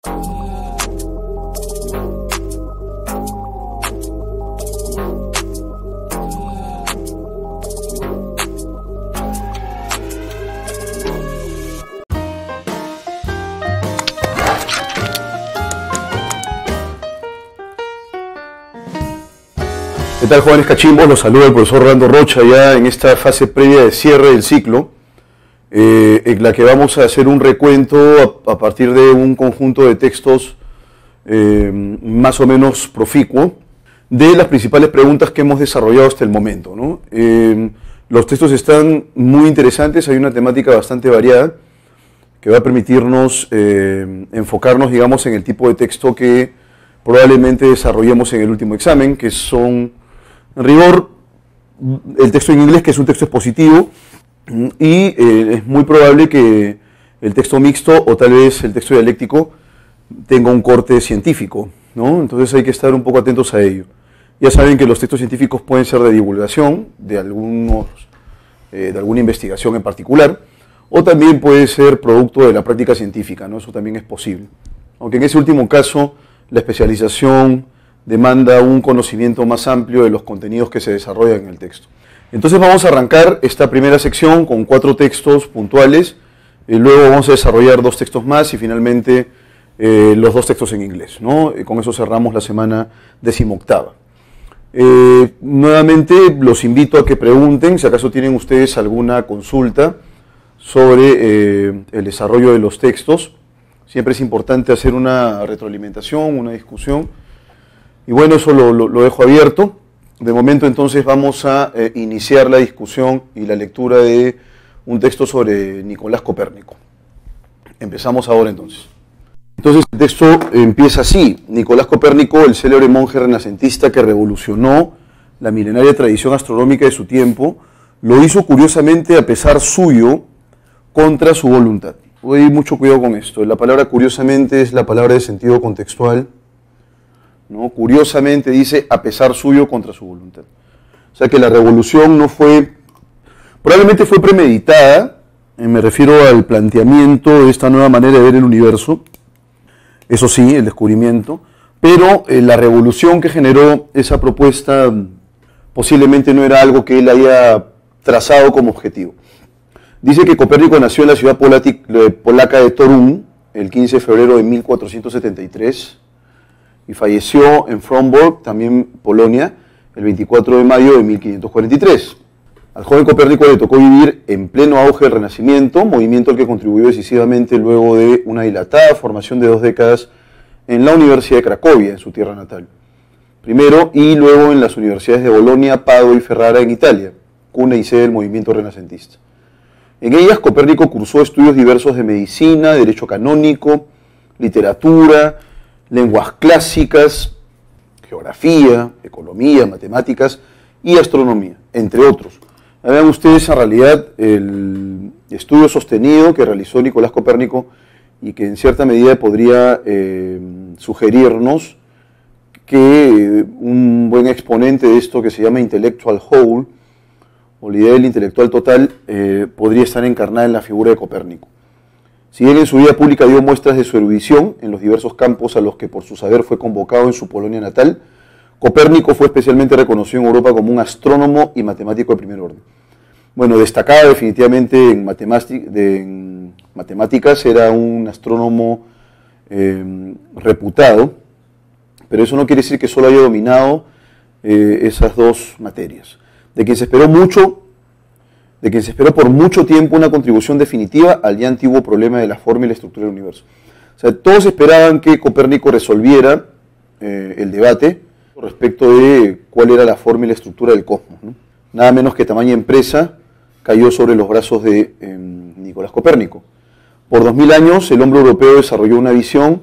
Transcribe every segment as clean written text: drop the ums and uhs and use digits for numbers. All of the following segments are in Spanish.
¿Qué tal, jóvenes cachimbos? Los saluda el profesor Orlando Rocha ya en esta fase previa de cierre del ciclo, en la que vamos a hacer un recuento a partir de un conjunto de textos más o menos proficuo de las principales preguntas que hemos desarrollado hasta el momento, ¿no? Los textos están muy interesantes, hay una temática bastante variada que va a permitirnos enfocarnos, digamos, en el tipo de texto que probablemente desarrollemos en el último examen, que son, en rigor, el texto en inglés, que es un texto expositivo, y es muy probable que el texto mixto o tal vez el texto dialéctico tenga un corte científico, ¿no? Entonces hay que estar un poco atentos a ello. Ya saben que los textos científicos pueden ser de divulgación, de alguna investigación en particular, o también puede ser producto de la práctica científica, ¿no? Eso también es posible. Aunque en ese último caso, la especialización demanda un conocimiento más amplio de los contenidos que se desarrollan en el texto. Entonces vamos a arrancar esta primera sección con 4 textos puntuales, luego vamos a desarrollar 2 textos más y finalmente los 2 textos en inglés, ¿no? Con eso cerramos la semana 18ª. Nuevamente los invito a que pregunten si acaso tienen ustedes alguna consulta sobre el desarrollo de los textos. Siempre es importante hacer una retroalimentación, una discusión. Y bueno, eso lo dejo abierto. De momento entonces vamos a iniciar la discusión y la lectura de un texto sobre Nicolás Copérnico. Empezamos ahora entonces. Entonces el texto empieza así: Nicolás Copérnico, el célebre monje renacentista que revolucionó la milenaria tradición astronómica de su tiempo, lo hizo curiosamente a pesar suyo, contra su voluntad. Voy a ir mucho cuidado con esto. La palabra curiosamente es la palabra de sentido contextual, ¿no? Curiosamente dice a pesar suyo, contra su voluntad. O sea que la revolución no fue, probablemente fue premeditada, me refiero al planteamiento de esta nueva manera de ver el universo, eso sí, el descubrimiento, pero la revolución que generó esa propuesta posiblemente no era algo que él haya trazado como objetivo. Dice que Copérnico nació en la ciudad polaca de Torun el 15 de febrero de 1473 y falleció en Frombork, también Polonia, el 24 de mayo de 1543. Al joven Copérnico le tocó vivir en pleno auge del Renacimiento, movimiento al que contribuyó decisivamente luego de una dilatada formación de 2 décadas en la Universidad de Cracovia, en su tierra natal. Primero y luego en las universidades de Bolonia, Padua y Ferrara en Italia, cuna y sede del movimiento renacentista. En ellas, Copérnico cursó estudios diversos de medicina, derecho canónico, literatura, lenguas clásicas, geografía, economía, matemáticas y astronomía, entre otros. Vean ustedes en realidad el estudio sostenido que realizó Nicolás Copérnico y que en cierta medida podría sugerirnos que un buen exponente de esto que se llama intellectual whole, o la idea del intelectual total, podría estar encarnada en la figura de Copérnico. Si bien en su vida pública dio muestras de su erudición en los diversos campos a los que por su saber fue convocado en su Polonia natal, Copérnico fue especialmente reconocido en Europa como un astrónomo y matemático de primer orden. Bueno, destacaba definitivamente en matemáticas, era un astrónomo reputado, pero eso no quiere decir que solo haya dominado esas 2 materias. De quien se esperó por mucho tiempo una contribución definitiva al ya antiguo problema de la forma y la estructura del universo. O sea, todos esperaban que Copérnico resolviera el debate respecto de cuál era la forma y la estructura del cosmos, ¿no? Nada menos que tamaña empresa cayó sobre los brazos de Nicolás Copérnico. Por 2000 años el hombre europeo desarrolló una visión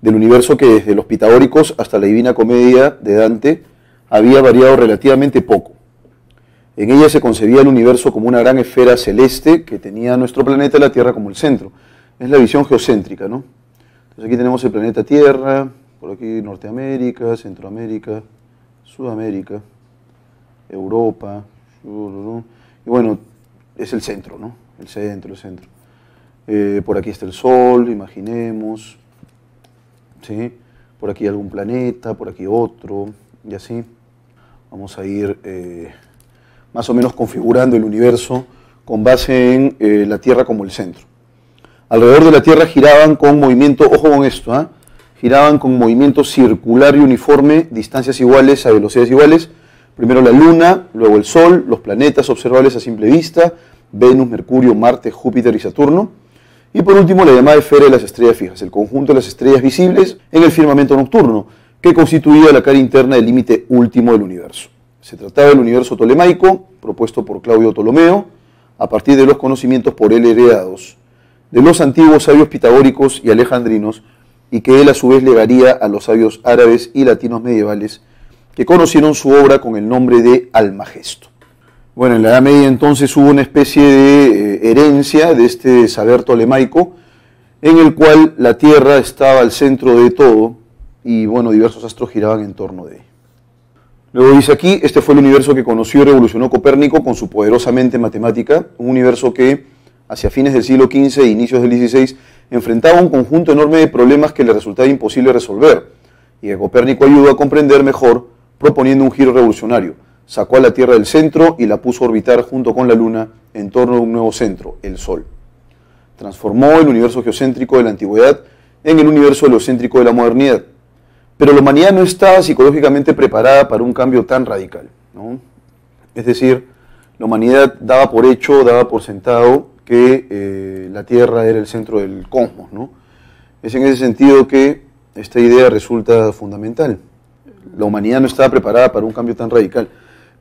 del universo que desde los pitagóricos hasta la Divina Comedia de Dante había variado relativamente poco. En ella se concebía el universo como una gran esfera celeste que tenía nuestro planeta, la Tierra, como el centro. Es la visión geocéntrica, ¿no? Entonces aquí tenemos el planeta Tierra, por aquí Norteamérica, Centroamérica, Sudamérica, Europa, y bueno, es el centro, ¿no? El centro. Por aquí está el Sol, imaginemos. ¿sí? Por aquí algún planeta, por aquí otro, y así. Vamos a ir más o menos configurando el universo con base en la Tierra como el centro. Alrededor de la Tierra giraban con movimiento, ojo con esto, giraban con movimiento circular y uniforme, distancias iguales a velocidades iguales. Primero la Luna, luego el Sol, los planetas observables a simple vista, Venus, Mercurio, Marte, Júpiter y Saturno. Y por último la llamada esfera de las estrellas fijas, el conjunto de las estrellas visibles en el firmamento nocturno, que constituía la cara interna del límite último del universo. Se trataba del universo tolemaico, propuesto por Claudio Ptolomeo, a partir de los conocimientos por él heredados de los antiguos sabios pitagóricos y alejandrinos, y que él a su vez legaría a los sabios árabes y latinos medievales, que conocieron su obra con el nombre de Almagesto. Bueno, en la Edad Media entonces hubo una especie de herencia de este saber tolemaico, en el cual la Tierra estaba al centro de todo, y bueno, diversos astros giraban en torno de él. Luego dice aquí, este fue el universo que conoció y revolucionó Copérnico con su poderosa mente matemática, un universo que hacia fines del siglo XV e inicios del XVI enfrentaba un conjunto enorme de problemas que le resultaba imposible resolver, y que Copérnico ayudó a comprender mejor proponiendo un giro revolucionario. Sacó a la Tierra del centro y la puso a orbitar junto con la Luna en torno a un nuevo centro, el Sol. Transformó el universo geocéntrico de la antigüedad en el universo heliocéntrico de la modernidad. Pero la humanidad no estaba psicológicamente preparada para un cambio tan radical, ¿no? Es decir, la humanidad daba por hecho, daba por sentado que la Tierra era el centro del cosmos, ¿no? Es en ese sentido que esta idea resulta fundamental. La humanidad no estaba preparada para un cambio tan radical.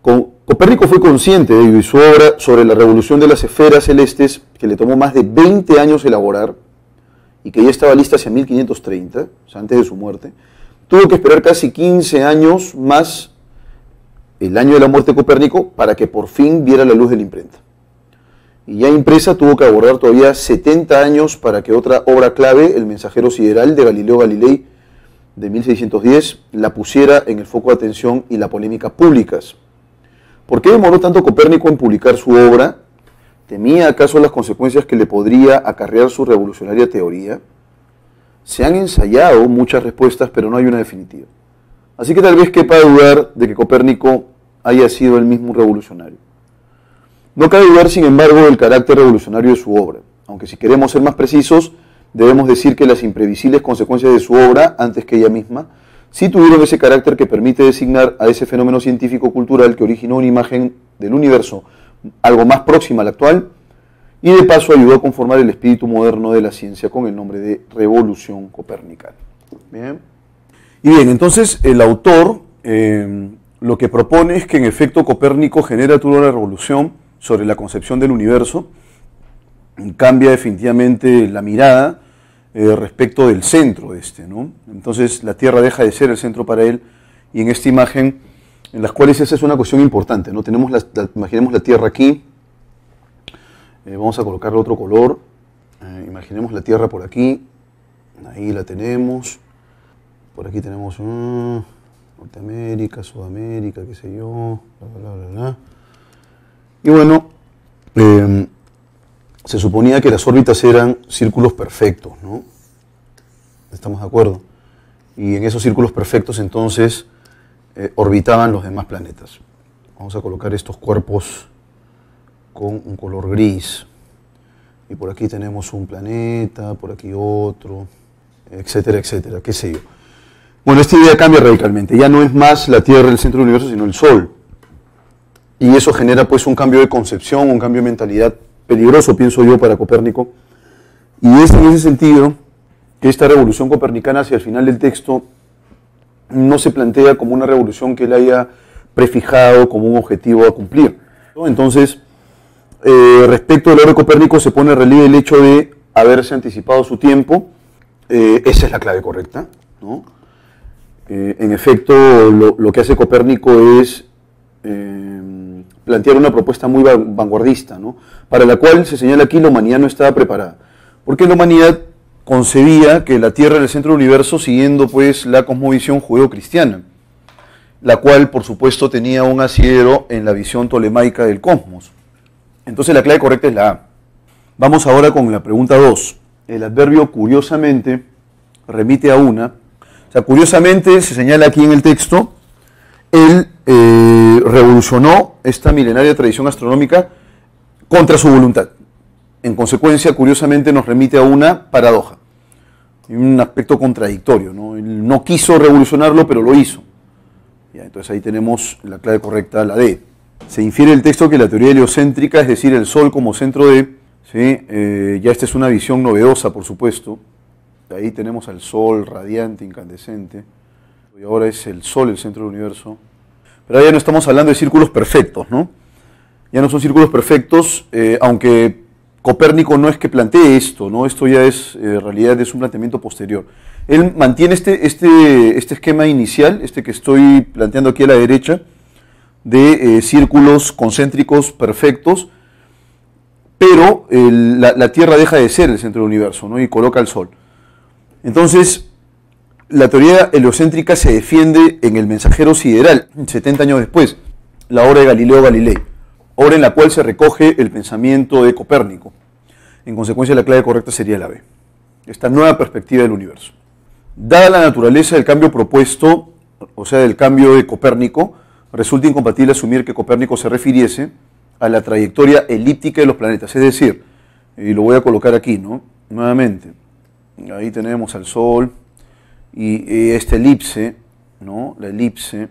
Copérnico fue consciente de ello y su obra sobre la revolución de las esferas celestes, que le tomó más de 20 años elaborar y que ya estaba lista hacia 1530, o sea, antes de su muerte, tuvo que esperar casi 15 años más el año de la muerte de Copérnico para que por fin viera la luz de la imprenta. Y ya impresa tuvo que aguardar todavía 70 años para que otra obra clave, El mensajero sideral de Galileo Galilei, de 1610, la pusiera en el foco de atención y la polémica públicas. ¿Por qué demoró tanto Copérnico en publicar su obra? ¿Temía acaso las consecuencias que le podría acarrear su revolucionaria teoría? Se han ensayado muchas respuestas, pero no hay una definitiva. Así que tal vez quepa dudar de que Copérnico haya sido el mismo revolucionario. No cabe dudar, sin embargo, del carácter revolucionario de su obra, aunque si queremos ser más precisos, debemos decir que las imprevisibles consecuencias de su obra, antes que ella misma, sí tuvieron ese carácter que permite designar a ese fenómeno científico-cultural que originó una imagen del universo algo más próxima al actual, y de paso ayudó a conformar el espíritu moderno de la ciencia con el nombre de Revolución Copernicana. Bien. Y bien, entonces el autor lo que propone es que en efecto Copérnico genera toda una revolución sobre la concepción del universo, cambia definitivamente la mirada respecto del centro de este, ¿no? Entonces la Tierra deja de ser el centro para él, y en esta imagen, en las cuales esa es una cuestión importante, ¿no? Tenemos imaginemos la Tierra aquí, vamos a colocarle otro color, imaginemos la Tierra por aquí, ahí la tenemos, por aquí tenemos Norteamérica, Sudamérica, qué sé yo, bla, bla, bla, bla. Y bueno, se suponía que las órbitas eran círculos perfectos, ¿no? ¿Estamos de acuerdo? Y en esos círculos perfectos entonces orbitaban los demás planetas. Vamos a colocar estos cuerpos con un color gris. Y por aquí tenemos un planeta, por aquí otro, etcétera, etcétera, qué sé yo. Bueno, esta idea cambia radicalmente. Ya no es más la Tierra el centro del universo, sino el Sol. Y eso genera pues un cambio de concepción, un cambio de mentalidad peligroso, pienso yo, para Copérnico. Y es en ese sentido que esta revolución copernicana hacia el final del texto no se plantea como una revolución que él haya prefijado como un objetivo a cumplir, ¿no? Entonces, respecto de la obra de Copérnico se pone en relieve el hecho de haberse anticipado su tiempo. Esa es la clave correcta, ¿no? En efecto, lo que hace Copérnico es plantear una propuesta muy vanguardista, ¿no? Para la cual se señala aquí la humanidad no estaba preparada, porque la humanidad concebía que la Tierra era el centro del universo siguiendo pues la cosmovisión judeo-cristiana, la cual por supuesto tenía un asidero en la visión tolemaica del cosmos. Entonces la clave correcta es la A. Vamos ahora con la pregunta 2. El adverbio curiosamente remite a una sea, curiosamente, se señala aquí en el texto, él revolucionó esta milenaria tradición astronómica contra su voluntad. En consecuencia, curiosamente, nos remite a una paradoja, un aspecto contradictorio, ¿no? Él no quiso revolucionarlo, pero lo hizo. Ya, entonces ahí tenemos la clave correcta, la D. Se infiere del texto que la teoría heliocéntrica, es decir, el Sol como centro de, ¿sí? Ya esta es una visión novedosa, por supuesto. Ahí tenemos al Sol radiante, incandescente, y ahora es el Sol el centro del universo. Pero ahora ya no estamos hablando de círculos perfectos, ¿no? Ya no son círculos perfectos, aunque Copérnico no es que plantee esto, ¿no? Esto ya es, en realidad, es un planteamiento posterior. Él mantiene este esquema inicial, que estoy planteando aquí a la derecha, de círculos concéntricos perfectos, pero la Tierra deja de ser el centro del universo, ¿no? Y coloca al Sol. Entonces, la teoría heliocéntrica se defiende en El Mensajero Sideral, 70 años después, la obra de Galileo Galilei, obra en la cual se recoge el pensamiento de Copérnico. En consecuencia, la clave correcta sería la B, esta nueva perspectiva del universo. Dada la naturaleza del cambio propuesto, o sea, del cambio de Copérnico, resulta incompatible asumir que Copérnico se refiriese a la trayectoria elíptica de los planetas, es decir, y lo voy a colocar aquí, ¿no? Nuevamente, ahí tenemos al Sol y esta elipse, ¿no? La elipse.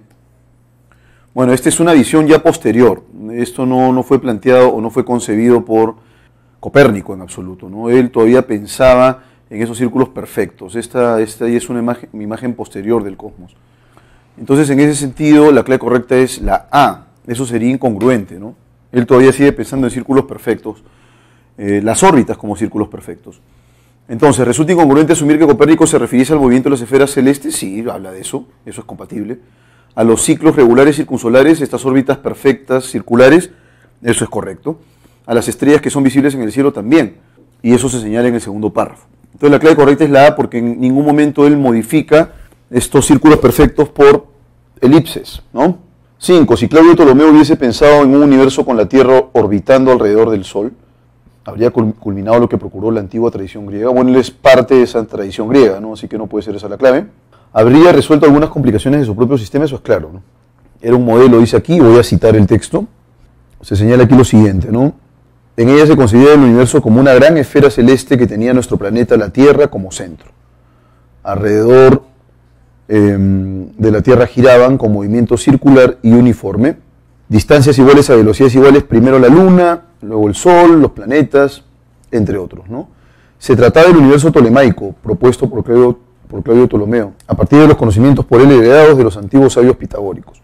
Bueno, esta es una visión ya posterior. Esto no fue planteado o no fue concebido por Copérnico en absoluto, ¿no? Él todavía pensaba en esos círculos perfectos. Esta ya es una imagen posterior del cosmos. Entonces, en ese sentido, la clave correcta es la A. Eso sería incongruente, ¿no? Él todavía sigue pensando en círculos perfectos, las órbitas como círculos perfectos. Entonces, ¿resulta incongruente asumir que Copérnico se refiriese al movimiento de las esferas celestes? Sí, habla de eso es compatible. A los ciclos regulares circunsolares, estas órbitas perfectas circulares, eso es correcto. A las estrellas que son visibles en el cielo también, y eso se señala en el segundo párrafo. Entonces la clave correcta es la A, porque en ningún momento él modifica estos círculos perfectos por elipses, ¿no? 5. Si Claudio Ptolomeo hubiese pensado en un universo con la Tierra orbitando alrededor del Sol, habría culminado lo que procuró la antigua tradición griega. Bueno, él es parte de esa tradición griega, ¿no? Así que no puede ser esa la clave. ¿Habría resuelto algunas complicaciones de su propio sistema? Eso es claro, ¿no? Era un modelo, dice aquí, voy a citar el texto. Se señala aquí lo siguiente, ¿no? En ella se considera el universo como una gran esfera celeste que tenía nuestro planeta, la Tierra, como centro. Alrededor de la Tierra giraban con movimiento circular y uniforme, distancias iguales a velocidades iguales, primero la Luna, luego el Sol, los planetas, entre otros, ¿no? Se trataba del universo tolemaico, propuesto por Claudio Ptolomeo, a partir de los conocimientos por él heredados de los antiguos sabios pitagóricos.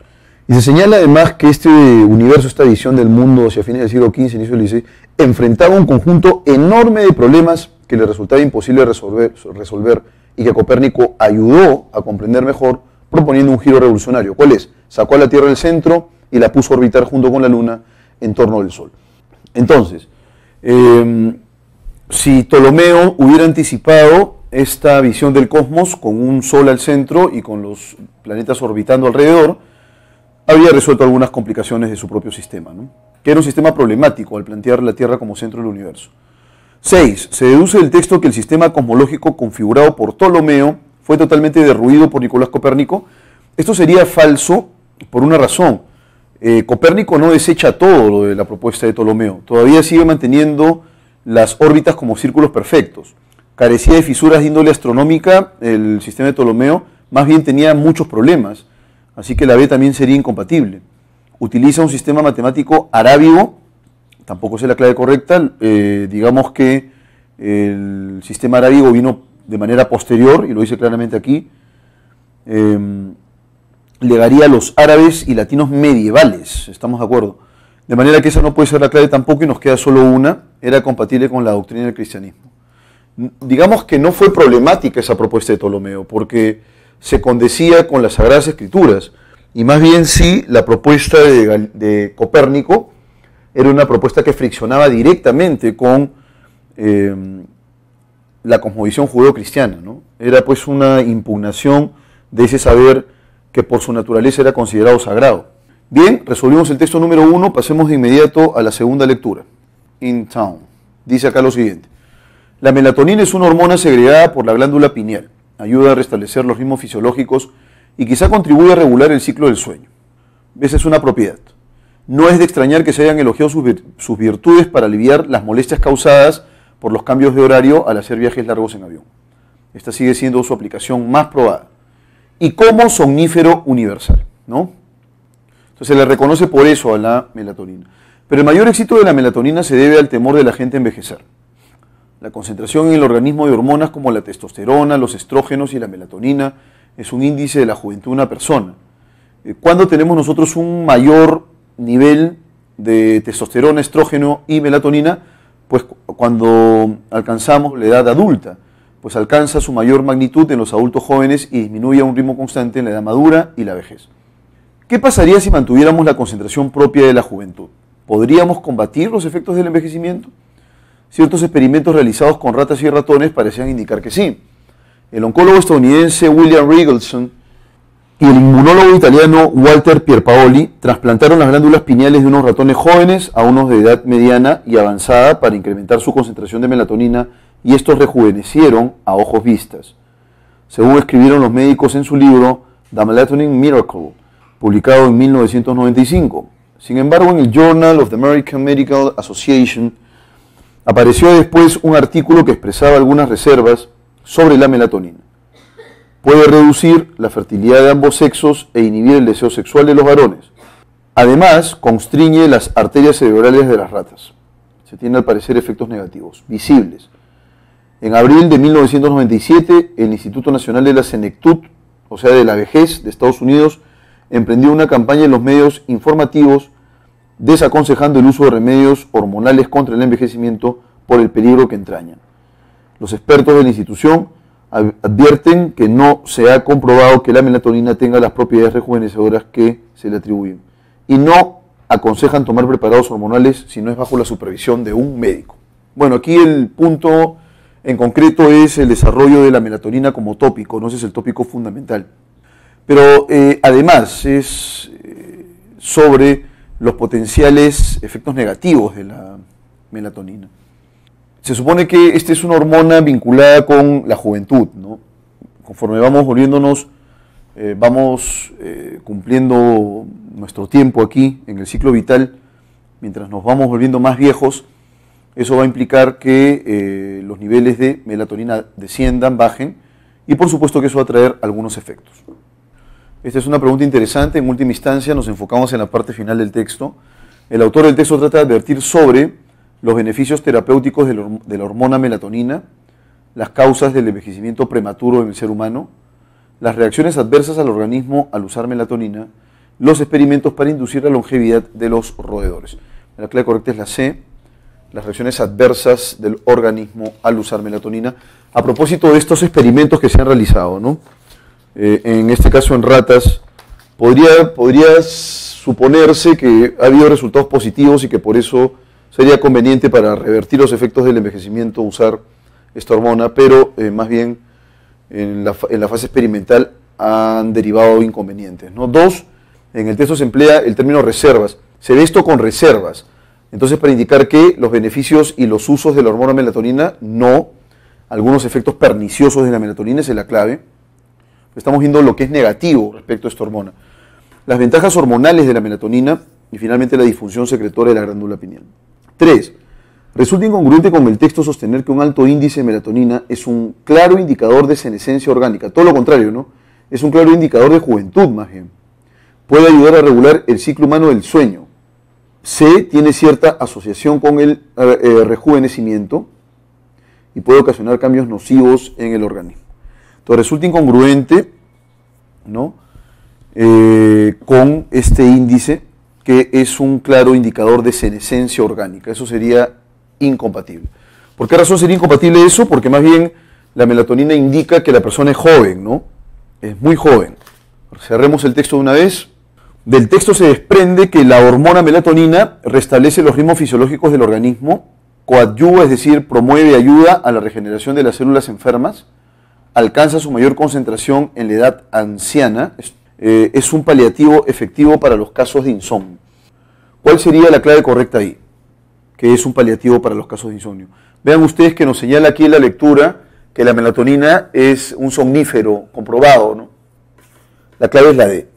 Y se señala además que este universo, esta visión del mundo hacia fines del siglo XV, inicio del XVI, enfrentaba un conjunto enorme de problemas que le resultaba imposible resolver y que Copérnico ayudó a comprender mejor proponiendo un giro revolucionario. ¿Cuál es? Sacó a la Tierra del centro y la puso a orbitar junto con la Luna en torno del Sol. Entonces, si Ptolomeo hubiera anticipado esta visión del cosmos con un Sol al centro y con los planetas orbitando alrededor, habría resuelto algunas complicaciones de su propio sistema, ¿no? Que era un sistema problemático al plantear la Tierra como centro del universo. 6. Se deduce del texto que el sistema cosmológico configurado por Ptolomeo fue totalmente derruido por Nicolás Copérnico. Esto sería falso por una razón. Copérnico no desecha todo lo de la propuesta de Ptolomeo. Todavía sigue manteniendo las órbitas como círculos perfectos. Carecía de fisuras de índole astronómica el sistema de Ptolomeo, más bien tenía muchos problemas. Así que la B también sería incompatible. Utiliza un sistema matemático arábigo, tampoco es la clave correcta. Digamos que el sistema arábigo vino de manera posterior, y lo dice claramente aquí. Legaría a los árabes y latinos medievales, estamos de acuerdo. De manera que esa no puede ser la clave tampoco y nos queda solo una, era compatible con la doctrina del cristianismo. Digamos que no fue problemática esa propuesta de Ptolomeo, porque se condecía con las Sagradas Escrituras, y más bien sí, la propuesta de Copérnico era una propuesta que friccionaba directamente con la cosmovisión judeo-cristiana, ¿no? Era pues una impugnación de ese saber que por su naturaleza era considerado sagrado. Bien, resolvimos el texto número 1, pasemos de inmediato a la segunda lectura. In Town. Dice acá lo siguiente. La melatonina es una hormona segregada por la glándula pineal. ayuda a restablecer los ritmos fisiológicos y quizá contribuye a regular el ciclo del sueño. Esa es una propiedad. No es de extrañar que se hayan elogiado sus virtudes para aliviar las molestias causadas por los cambios de horario al hacer viajes largos en avión. Esta sigue siendo su aplicación más probada. Y como somnífero universal, ¿no? Entonces se le reconoce por eso a la melatonina. Pero el mayor éxito de la melatonina se debe al temor de la gente a envejecer. La concentración en el organismo de hormonas como la testosterona, los estrógenos y la melatonina es un índice de la juventud de una persona. ¿Cuándo tenemos nosotros un mayor nivel de testosterona, estrógeno y melatonina? Pues cuando alcanzamos la edad adulta, pues alcanza su mayor magnitud en los adultos jóvenes y disminuye a un ritmo constante en la edad madura y la vejez. ¿Qué pasaría si mantuviéramos la concentración propia de la juventud? ¿Podríamos combatir los efectos del envejecimiento? Ciertos experimentos realizados con ratas y ratones parecían indicar que sí. El oncólogo estadounidense William Riegelston y el inmunólogo italiano Walter Pierpaoli trasplantaron las glándulas pineales de unos ratones jóvenes a unos de edad mediana y avanzada para incrementar su concentración de melatonina, y estos rejuvenecieron a ojos vistas. Según escribieron los médicos en su libro The Melatonin Miracle, publicado en 1995. Sin embargo, en el Journal of the American Medical Association apareció después un artículo que expresaba algunas reservas sobre la melatonina. Puede reducir la fertilidad de ambos sexos e inhibir el deseo sexual de los varones. Además, constriñe las arterias cerebrales de las ratas. Se tienen al parecer efectos negativos, visibles. En abril de 1997, el Instituto Nacional de la Senectud, o sea de la vejez de Estados Unidos, emprendió una campaña en los medios informativos desaconsejando el uso de remedios hormonales contra el envejecimiento por el peligro que entrañan. Los expertos de la institución advierten que no se ha comprobado que la melatonina tenga las propiedades rejuvenecedoras que se le atribuyen y no aconsejan tomar preparados hormonales si no es bajo la supervisión de un médico. Bueno, aquí el punto en concreto es el desarrollo de la melatonina como tópico, no ese es el tópico fundamental. Pero además es sobre los potenciales efectos negativos de la melatonina. Se supone que esta es una hormona vinculada con la juventud, ¿no? Conforme vamos volviéndonos, vamos cumpliendo nuestro tiempo aquí en el ciclo vital, mientras nos vamos volviendo más viejos, eso va a implicar que los niveles de melatonina desciendan, bajen, y por supuesto que eso va a traer algunos efectos. Esta es una pregunta interesante. En última instancia nos enfocamos en la parte final del texto. El autor del texto trata de advertir sobre los beneficios terapéuticos de la hormona melatonina, las causas del envejecimiento prematuro en el ser humano, las reacciones adversas al organismo al usar melatonina, los experimentos para inducir la longevidad de los roedores. La clave correcta es la C, las reacciones adversas del organismo al usar melatonina, a propósito de estos experimentos que se han realizado, ¿no? En este caso en ratas, podría suponerse que ha habido resultados positivos y que por eso sería conveniente para revertir los efectos del envejecimiento usar esta hormona, pero más bien en la fase experimental han derivado inconvenientes, ¿no? 2, en el texto se emplea el término reservas. Se ve esto con reservas. Entonces, para indicar que los beneficios y los usos de la hormona melatonina, no. Algunos efectos perniciosos de la melatonina, esa es la clave. Estamos viendo lo que es negativo respecto a esta hormona. Las ventajas hormonales de la melatonina y finalmente la disfunción secretora de la glándula pineal. 3. Resulta incongruente con el texto sostener que un alto índice de melatonina es un claro indicador de senescencia orgánica. Todo lo contrario, ¿no? Es un claro indicador de juventud, más bien. Puede ayudar a regular el ciclo humano del sueño. C. Tiene cierta asociación con el rejuvenecimiento y puede ocasionar cambios nocivos en el organismo. Entonces resulta incongruente, ¿no? Con este índice que es un claro indicador de senescencia orgánica. Eso sería incompatible. ¿Por qué razón sería incompatible eso? Porque más bien la melatonina indica que la persona es joven, ¿no? Es muy joven. Cerremos el texto de una vez. Del texto se desprende que la hormona melatonina restablece los ritmos fisiológicos del organismo, coadyuva, es decir, promueve y ayuda a la regeneración de las células enfermas, alcanza su mayor concentración en la edad anciana, es un paliativo efectivo para los casos de insomnio. ¿Cuál sería la clave correcta ahí? Que es un paliativo para los casos de insomnio. Vean ustedes que nos señala aquí en la lectura que la melatonina es un somnífero comprobado, ¿no? La clave es la D.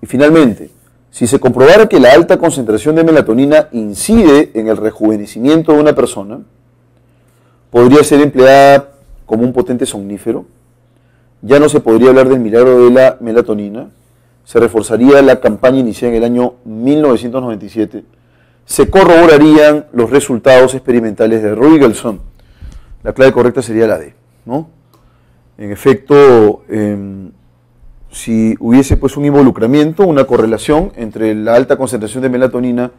Y finalmente, si se comprobara que la alta concentración de melatonina incide en el rejuvenecimiento de una persona, podría ser empleada como un potente somnífero, ya no se podría hablar del milagro de la melatonina, se reforzaría la campaña iniciada en el año 1997, se corroborarían los resultados experimentales de Ruigelson. La clave correcta sería la D, ¿no? En efecto, si hubiese pues un involucramiento, una correlación entre la alta concentración de melatonina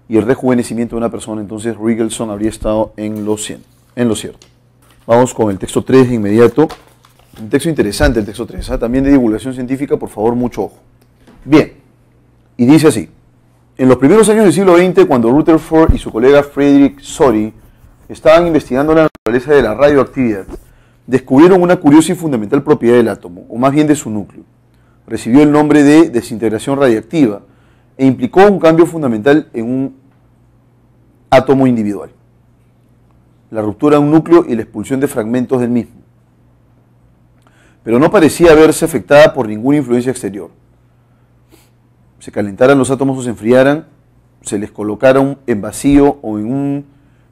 y el rejuvenecimiento de una persona, entonces Ruigelson habría estado en lo cierto. Vamos con el texto 3 de inmediato. Un texto interesante el texto 3, también de divulgación científica, por favor, mucho ojo. Bien, y dice así: en los primeros años del siglo XX, cuando Rutherford y su colega Frederick Soddy estaban investigando la naturaleza de la radioactividad, descubrieron una curiosa y fundamental propiedad del átomo, o más bien de su núcleo. Recibió el nombre de desintegración radiactiva e implicó un cambio fundamental en un átomo individual: la ruptura de un núcleo y la expulsión de fragmentos del mismo. Pero no parecía verse afectada por ninguna influencia exterior. Se calentaran los átomos o se enfriaran, se les colocaran en vacío o en un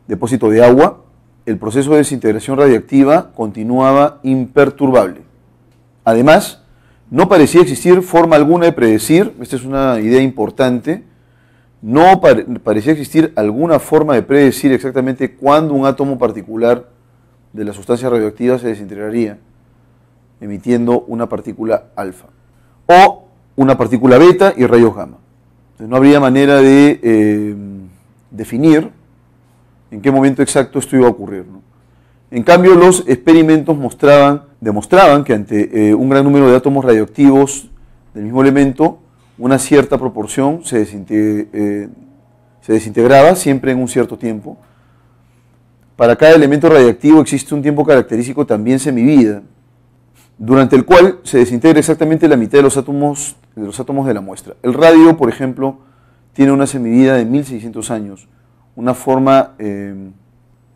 depósito de agua, el proceso de desintegración radiactiva continuaba imperturbable. Además, no parecía existir forma alguna de predecir, esta es una idea importante, no parecía existir alguna forma de predecir exactamente cuándo un átomo particular de la sustancia radioactiva se desintegraría, emitiendo una partícula alfa, o una partícula beta y rayos gamma. Entonces no habría manera de definir en qué momento exacto esto iba a ocurrir, ¿no? En cambio, los experimentos demostraban que ante un gran número de átomos radioactivos del mismo elemento, una cierta proporción se desintegraba siempre en un cierto tiempo. Para cada elemento radiactivo existe un tiempo característico también semivida, durante el cual se desintegra exactamente la mitad de los átomos de la muestra. El radio, por ejemplo, tiene una semivida de 1600 años. Una forma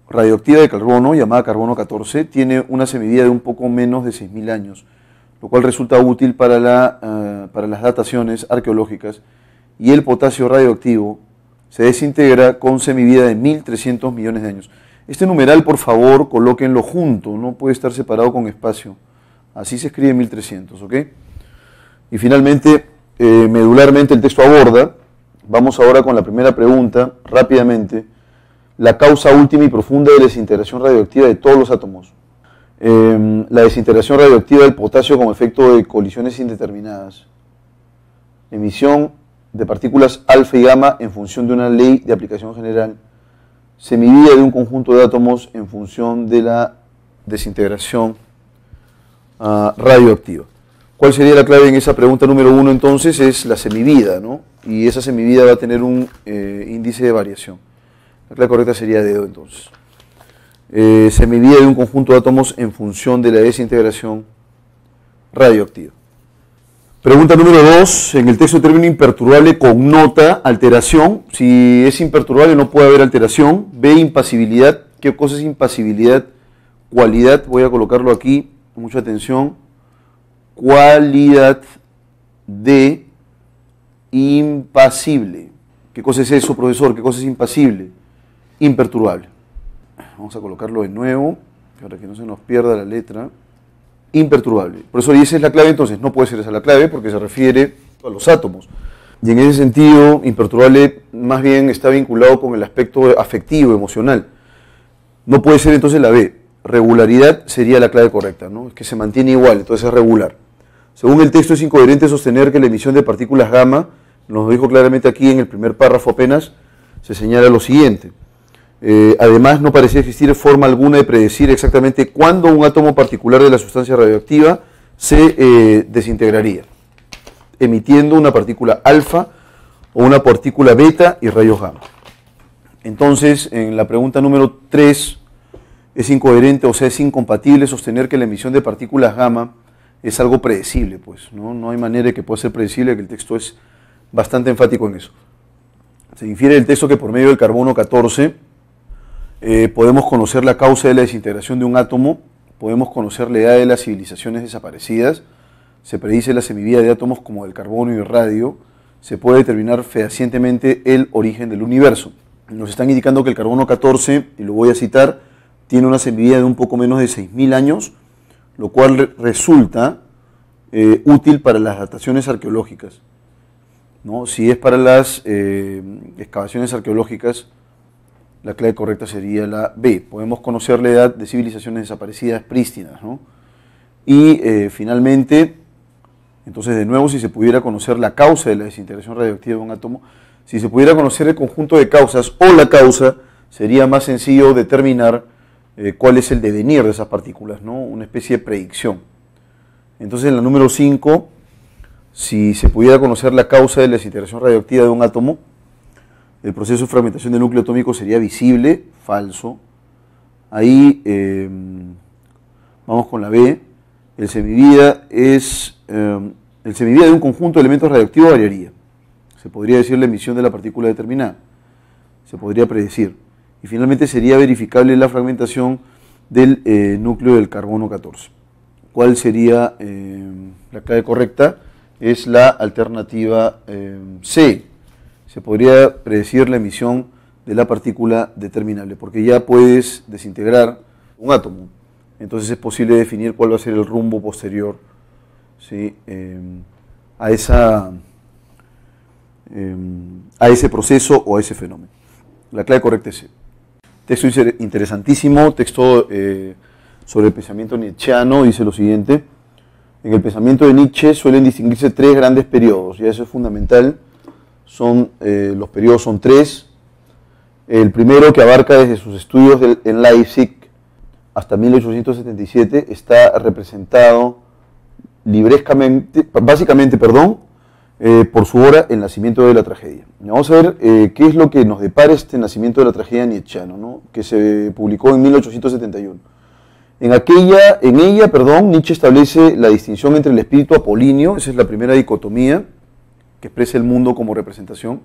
radioactiva de carbono, llamada carbono 14, tiene una semivida de un poco menos de 6000 años, lo cual resulta útil para las dataciones arqueológicas. Y el potasio radioactivo se desintegra con semivida de 1300 millones de años. Este numeral, por favor, colóquenlo junto, no puede estar separado con espacio. Así se escribe 1300, ¿ok? Y finalmente, medularmente el texto aborda, vamos ahora con la primera pregunta, rápidamente, la causa última y profunda de la desintegración radioactiva de todos los átomos. La desintegración radioactiva del potasio como efecto de colisiones indeterminadas. Emisión de partículas alfa y gamma en función de una ley de aplicación general. Semivida de un conjunto de átomos en función de la desintegración radioactiva. ¿Cuál sería la clave en esa pregunta número 1 entonces? Es la semivida, ¿no? Y esa semivida va a tener un índice de variación. La clave correcta sería D entonces. Semivida de un conjunto de átomos en función de la desintegración radioactiva. Pregunta número 2. En el texto el término imperturbable connota alteración. Si es imperturbable no puede haber alteración. B, impasibilidad. ¿Qué cosa es impasibilidad? Cualidad, voy a colocarlo aquí, mucha atención. Cualidad de impasible. ¿Qué cosa es eso, profesor? ¿Qué cosa es impasible? Imperturbable. Vamos a colocarlo de nuevo, para que no se nos pierda la letra. Imperturbable. Por eso esa es la clave, entonces no puede ser esa la clave porque se refiere a los átomos. Y en ese sentido, imperturbable más bien está vinculado con el aspecto afectivo, emocional. No puede ser entonces la B. Regularidad sería la clave correcta, ¿no? Es que se mantiene igual, entonces es regular. Según el texto es incoherente sostener que la emisión de partículas gamma, nos lo dijo claramente aquí en el primer párrafo apenas, se señala lo siguiente. Además, no parecía existir forma alguna de predecir exactamente cuándo un átomo particular de la sustancia radioactiva se desintegraría, emitiendo una partícula alfa o una partícula beta y rayos gamma. Entonces, en la pregunta número 3, es incoherente, o sea, es incompatible sostener que la emisión de partículas gamma es algo predecible, pues, ¿no? No hay manera de que pueda ser predecible, que el texto es bastante enfático en eso. Se infiere del texto que por medio del carbono 14 podemos conocer la causa de la desintegración de un átomo podemos conocer la edad de las civilizaciones desaparecidas, se predice la semivida de átomos como el carbono y el radio, se puede determinar fehacientemente el origen del universo. Nos están indicando que el carbono 14, y lo voy a citar, tiene una semivida de un poco menos de 6.000 años, lo cual resulta útil para las dataciones arqueológicas, ¿no? Si es para las excavaciones arqueológicas, la clave correcta sería la B. Podemos conocer la edad de civilizaciones desaparecidas prístinas, ¿no? Y finalmente, entonces de nuevo, si se pudiera conocer la causa de la desintegración radioactiva de un átomo, si se pudiera conocer el conjunto de causas o la causa, sería más sencillo determinar cuál es el devenir de esas partículas, ¿no? Una especie de predicción. Entonces en la número 5, si se pudiera conocer la causa de la desintegración radioactiva de un átomo, el proceso de fragmentación del núcleo atómico sería visible, falso. Ahí vamos con la B. El semivida de un conjunto de elementos radioactivos variaría. Se podría decir la emisión de la partícula determinada. Se podría predecir. Y finalmente sería verificable la fragmentación del núcleo del carbono 14. ¿Cuál sería la clave correcta? Es la alternativa C. Se podría predecir la emisión de la partícula determinable, porque ya puedes desintegrar un átomo. Entonces es posible definir cuál va a ser el rumbo posterior, ¿sí? a ese proceso o a ese fenómeno. La clave correcta es C. Texto interesantísimo, texto sobre el pensamiento nietzscheano, dice lo siguiente: en el pensamiento de Nietzsche suelen distinguirse tres grandes periodos, y eso es fundamental. Los periodos son tres. El primero, que abarca desde sus estudios en Leipzig hasta 1877, está representado básicamente, por su obra El nacimiento de la tragedia. Vamos a ver qué es lo que nos depara este nacimiento de la tragedia nietzscheano, ¿no? Que se publicó en 1871. En ella, Nietzsche establece la distinción entre el espíritu apolíneo, esa es la primera dicotomía que expresa el mundo como representación,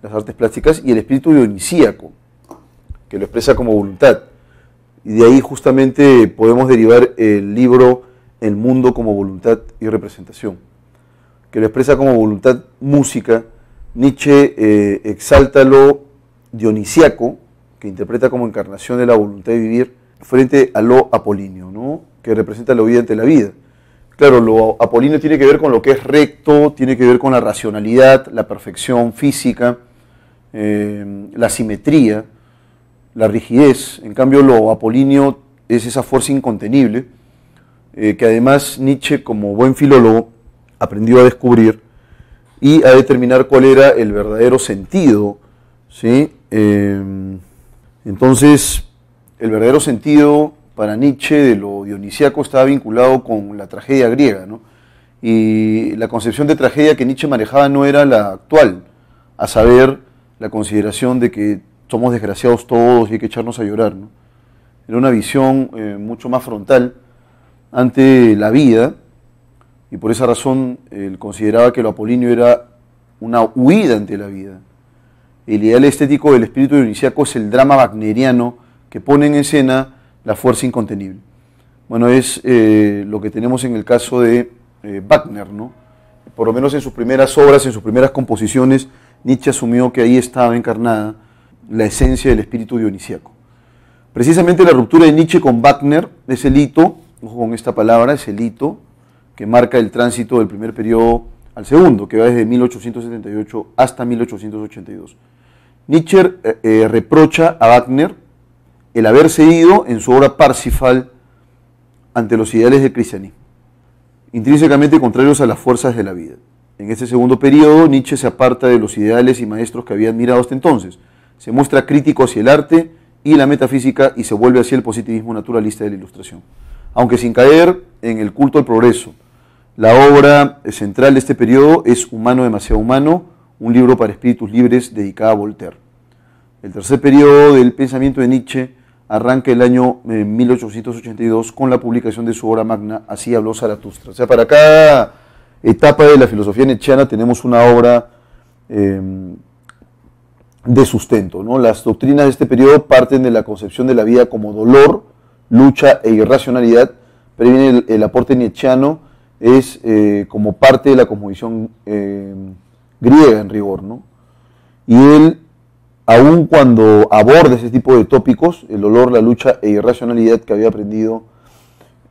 las artes plásticas, y el espíritu dionisíaco, que lo expresa como voluntad. Y de ahí justamente podemos derivar el libro El mundo como voluntad y representación, que lo expresa como voluntad música. Nietzsche exalta lo dionisíaco, que interpreta como encarnación de la voluntad de vivir, frente a lo apolíneo, ¿no? Que representa la vida ante la vida. Claro, lo apolíneo tiene que ver con lo que es recto, tiene que ver con la racionalidad, la perfección física, la simetría, la rigidez. En cambio, lo apolíneo es esa fuerza incontenible, que además Nietzsche, como buen filólogo, aprendió a descubrir y a determinar cuál era el verdadero sentido, ¿sí? Entonces, el verdadero sentido para Nietzsche de lo dionisíaco estaba vinculado con la tragedia griega, ¿no? Y la concepción de tragedia que Nietzsche manejaba no era la actual, a saber, la consideración de que somos desgraciados todos y hay que echarnos a llorar, ¿no? Era una visión mucho más frontal ante la vida, y por esa razón él consideraba que lo apolíneo era una huida ante la vida. El ideal estético del espíritu dionisíaco es el drama wagneriano que pone en escena la fuerza incontenible. Bueno, es lo que tenemos en el caso de Wagner, ¿no? Por lo menos en sus primeras obras, en sus primeras composiciones, Nietzsche asumió que ahí estaba encarnada la esencia del espíritu dionisíaco. Precisamente la ruptura de Nietzsche con Wagner es el hito, ojo con esta palabra, es el hito que marca el tránsito del primer periodo al segundo, que va desde 1878 hasta 1882. Nietzsche reprocha a Wagner el haber cedido en su obra Parsifal ante los ideales del cristianismo, intrínsecamente contrarios a las fuerzas de la vida. En este segundo periodo, Nietzsche se aparta de los ideales y maestros que había admirado hasta entonces, se muestra crítico hacia el arte y la metafísica y se vuelve hacia el positivismo naturalista de la Ilustración, aunque sin caer en el culto al progreso. La obra central de este periodo es Humano demasiado humano, un libro para espíritus libres dedicado a Voltaire. El tercer periodo del pensamiento de Nietzsche arranca el año 1882 con la publicación de su obra magna, Así habló Zaratustra. O sea, para cada etapa de la filosofía nietzscheana tenemos una obra de sustento, ¿no? Las doctrinas de este periodo parten de la concepción de la vida como dolor, lucha e irracionalidad, pero ahí viene el aporte nietzscheano, es como parte de la cosmovisión griega en rigor, ¿no? Y él, aun cuando aborda ese tipo de tópicos, el dolor, la lucha e irracionalidad que había aprendido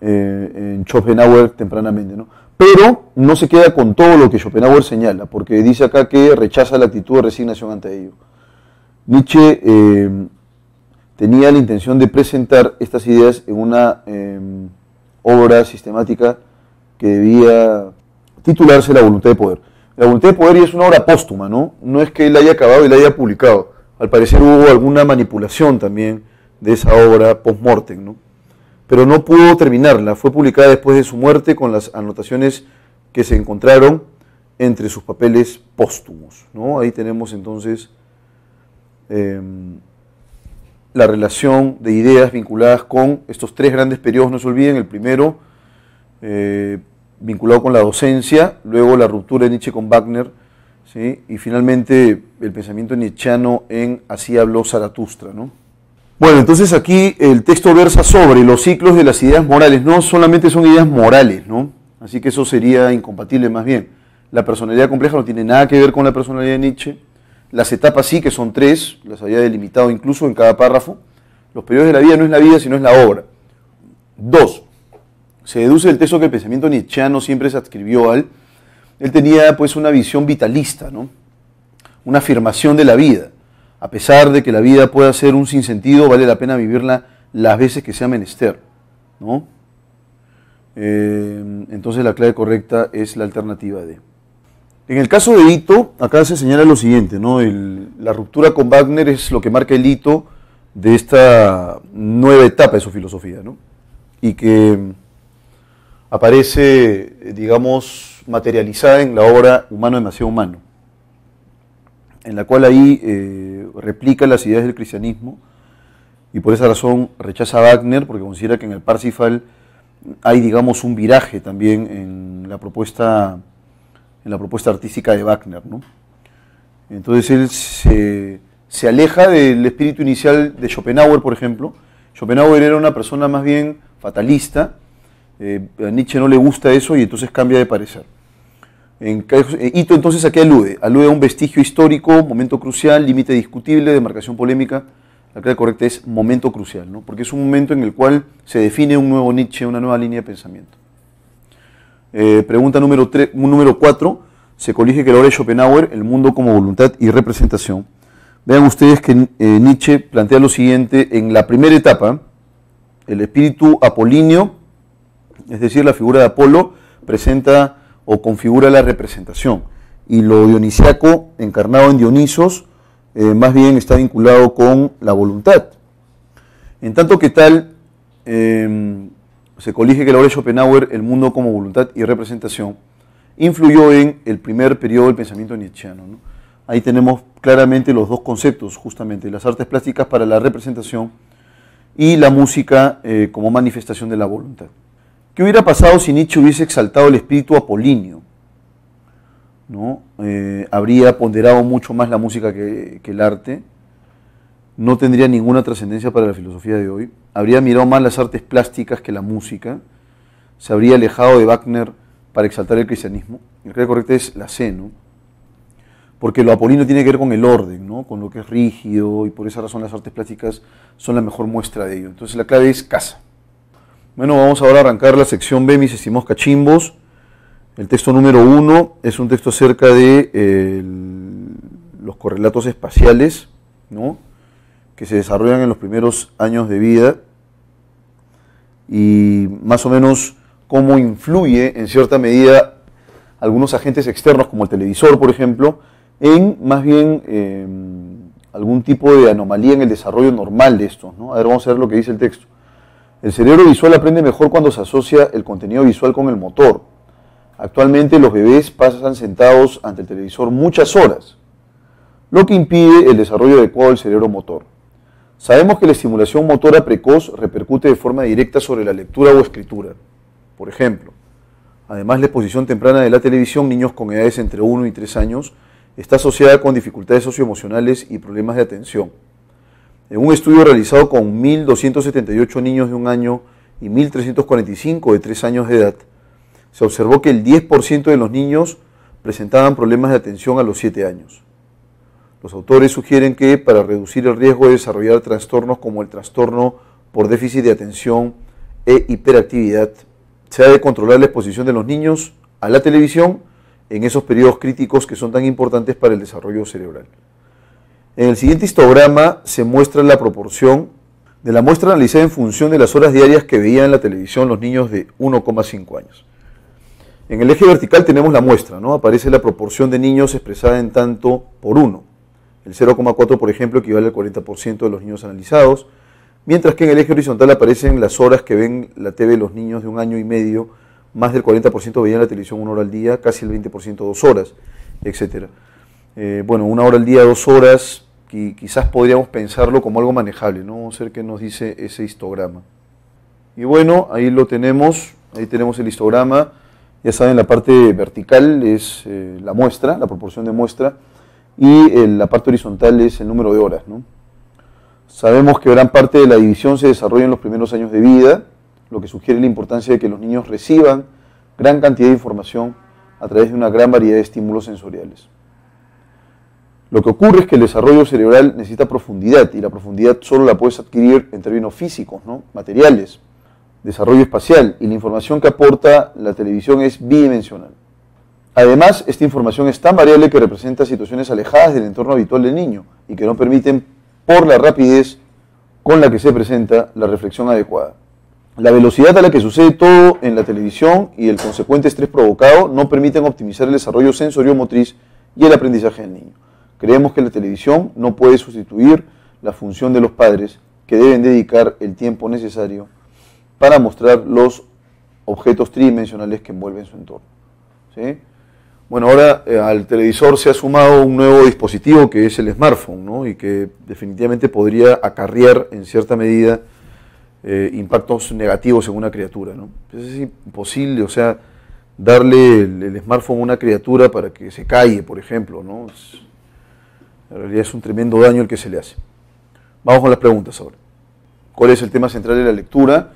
en Schopenhauer tempranamente, ¿no? Pero no se queda con todo lo que Schopenhauer señala, porque dice acá que rechaza la actitud de resignación ante ello. Nietzsche tenía la intención de presentar estas ideas en una obra sistemática que debía titularse La voluntad de poder. La voluntad de poder ya es una obra póstuma, ¿no? No es que él la haya acabado y la haya publicado. Al parecer hubo alguna manipulación también de esa obra post-mortem, ¿no? Pero no pudo terminarla. Fue publicada después de su muerte con las anotaciones que se encontraron entre sus papeles póstumos, ¿no? Ahí tenemos entonces la relación de ideas vinculadas con estos tres grandes periodos, no se olviden. El primero, vinculado con la docencia, luego la ruptura de Nietzsche con Wagner, ¿sí? Y finalmente el pensamiento nietzscheano en Así habló Zaratustra, ¿no? Bueno, entonces aquí el texto versa sobre los ciclos de las ideas morales. No solamente son ideas morales, ¿no? Así que eso sería incompatible más bien. La personalidad compleja no tiene nada que ver con la personalidad de Nietzsche. Las etapas sí, que son tres, las había delimitado incluso en cada párrafo. Los periodos de la vida no es la vida, sino es la obra. 2. Se deduce del texto que el pensamiento nietzscheano siempre se adscribió a él. Él tenía pues una visión vitalista, ¿no? Una afirmación de la vida. A pesar de que la vida pueda ser un sinsentido, vale la pena vivirla las veces que sea menester, ¿no? Entonces la clave correcta es la alternativa D. En el caso de Ito, acá se señala lo siguiente, ¿no? La ruptura con Wagner es lo que marca el hito de esta nueva etapa de su filosofía, ¿no? Y que aparece, digamos, materializada en la obra Humano demasiado humano, en la cual ahí replica las ideas del cristianismo y por esa razón rechaza a Wagner, porque considera que en el Parsifal hay, digamos, un viraje también en la propuesta artística de Wagner, ¿no? Entonces él se aleja del espíritu inicial de Schopenhauer, por ejemplo. Schopenhauer era una persona más bien fatalista, a Nietzsche no le gusta eso y entonces cambia de parecer. Ito entonces a qué alude? Alude a un vestigio histórico, momento crucial, límite discutible, demarcación polémica. La clave correcta es momento crucial, ¿no? Porque es un momento en el cual se define un nuevo Nietzsche, una nueva línea de pensamiento. Pregunta número 4. Se colige que la obra de Schopenhauer, El mundo como voluntad y representación. Vean ustedes que Nietzsche plantea lo siguiente en la primera etapa. El espíritu apolíneo, es decir, la figura de Apolo, presenta o configura la representación. Y lo dionisiaco, encarnado en Dionisos, más bien está vinculado con la voluntad. En tanto que tal, se colige que la obra de Schopenhauer, El mundo como voluntad y representación, influyó en el primer periodo del pensamiento nietzscheano, ¿no? Ahí tenemos claramente los dos conceptos, justamente, las artes plásticas para la representación y la música como manifestación de la voluntad. ¿Qué hubiera pasado si Nietzsche hubiese exaltado el espíritu apolíneo? ¿No? Habría ponderado mucho más la música que el arte, no tendría ninguna trascendencia para la filosofía de hoy, habría mirado más las artes plásticas que la música, se habría alejado de Wagner para exaltar el cristianismo. La clave correcta es la C, ¿no? Porque lo apolíneo tiene que ver con el orden, ¿no? Con lo que es rígido, y por esa razón las artes plásticas son la mejor muestra de ello. Entonces la clave es casa. Bueno, vamos ahora a arrancar la sección B, mis estimados cachimbos. El texto número 1 es un texto acerca de los correlatos espaciales, ¿no? Que se desarrollan en los primeros años de vida y más o menos cómo influye en cierta medida algunos agentes externos como el televisor, por ejemplo, en más bien algún tipo de anomalía en el desarrollo normal de estos, ¿no? A ver, vamos a ver lo que dice el texto. El cerebro visual aprende mejor cuando se asocia el contenido visual con el motor. Actualmente los bebés pasan sentados ante el televisor muchas horas, lo que impide el desarrollo adecuado del cerebro motor. Sabemos que la estimulación motora precoz repercute de forma directa sobre la lectura o escritura. Por ejemplo, además la exposición temprana de la televisión, niños con edades entre 1 y 3 años, está asociada con dificultades socioemocionales y problemas de atención. En un estudio realizado con 1.278 niños de 1 año y 1.345 de 3 años de edad, se observó que el 10% de los niños presentaban problemas de atención a los 7 años. Los autores sugieren que para reducir el riesgo de desarrollar trastornos como el trastorno por déficit de atención e hiperactividad, se ha de controlar la exposición de los niños a la televisión en esos periodos críticos que son tan importantes para el desarrollo cerebral. En el siguiente histograma se muestra la proporción de la muestra analizada en función de las horas diarias que veían en la televisión los niños de 1,5 años. En el eje vertical tenemos la muestra, ¿no? Aparece la proporción de niños expresada en tanto por 1. El 0,4, por ejemplo, equivale al 40% de los niños analizados, mientras que en el eje horizontal aparecen las horas que ven la TV los niños de 1 año y medio, más del 40% veían la televisión 1 hora al día, casi el 20% 2 horas, etc. Bueno, 1 hora al día, 2 horas, quizás podríamos pensarlo como algo manejable, ¿no? Vamos a ver qué nos dice ese histograma. Y bueno, ahí lo tenemos, ahí tenemos el histograma. Ya saben, la parte vertical es la muestra, la proporción de muestra, y la parte horizontal es el número de horas, ¿no? Sabemos que gran parte de la división se desarrolla en los primeros años de vida, lo que sugiere la importancia de que los niños reciban gran cantidad de información a través de una gran variedad de estímulos sensoriales. Lo que ocurre es que el desarrollo cerebral necesita profundidad, y la profundidad solo la puedes adquirir en términos físicos, ¿no? Materiales, desarrollo espacial, y la información que aporta la televisión es bidimensional. Además, esta información es tan variable que representa situaciones alejadas del entorno habitual del niño y que no permiten, por la rapidez con la que se presenta, la reflexión adecuada. La velocidad a la que sucede todo en la televisión y el consecuente estrés provocado no permiten optimizar el desarrollo sensorio-motriz y el aprendizaje del niño. Creemos que la televisión no puede sustituir la función de los padres, que deben dedicar el tiempo necesario para mostrar los objetos tridimensionales que envuelven su entorno. ¿Sí? Bueno, ahora al televisor se ha sumado un nuevo dispositivo que es el smartphone, ¿no? Y que definitivamente podría acarrear en cierta medida impactos negativos en una criatura, ¿no? Es imposible, o sea, darle el smartphone a una criatura para que se calle, por ejemplo, ¿no? En realidad es un tremendo daño el que se le hace. Vamos con las preguntas ahora. ¿Cuál es el tema central de la lectura?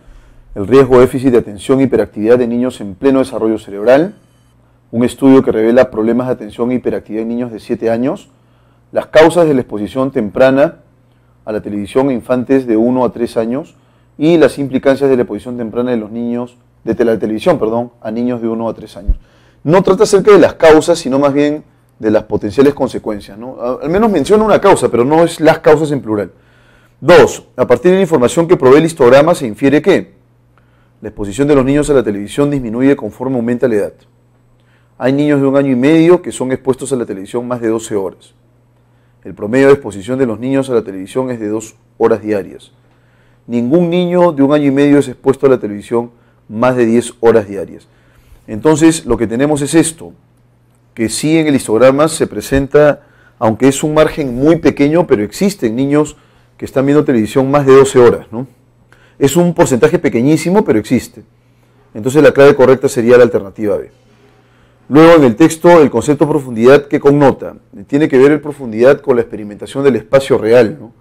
El riesgo de déficit de atención e hiperactividad de niños en pleno desarrollo cerebral. Un estudio que revela problemas de atención e hiperactividad en niños de 7 años. Las causas de la exposición temprana a la televisión en infantes de 1 a 3 años. Y las implicancias de la exposición temprana de los niños, de la televisión, a niños de 1 a 3 años. No trata acerca de las causas, sino más bien de las potenciales consecuencias, ¿no? Al menos menciona una causa, pero no es las causas en plural. 2. A partir de la información que provee el histograma se infiere que la exposición de los niños a la televisión disminuye conforme aumenta la edad. Hay niños de 1 año y medio que son expuestos a la televisión más de 12 horas. El promedio de exposición de los niños a la televisión es de 2 horas diarias. Ningún niño de 1 año y medio es expuesto a la televisión más de 10 horas diarias. Entonces, lo que tenemos es esto, que sí en el histograma se presenta, aunque es un margen muy pequeño, pero existen niños que están viendo televisión más de 12 horas, ¿no? Es un porcentaje pequeñísimo, pero existe. Entonces la clave correcta sería la alternativa B. Luego en el texto el concepto profundidad que connota, tiene que ver en profundidad con la experimentación del espacio real, ¿no?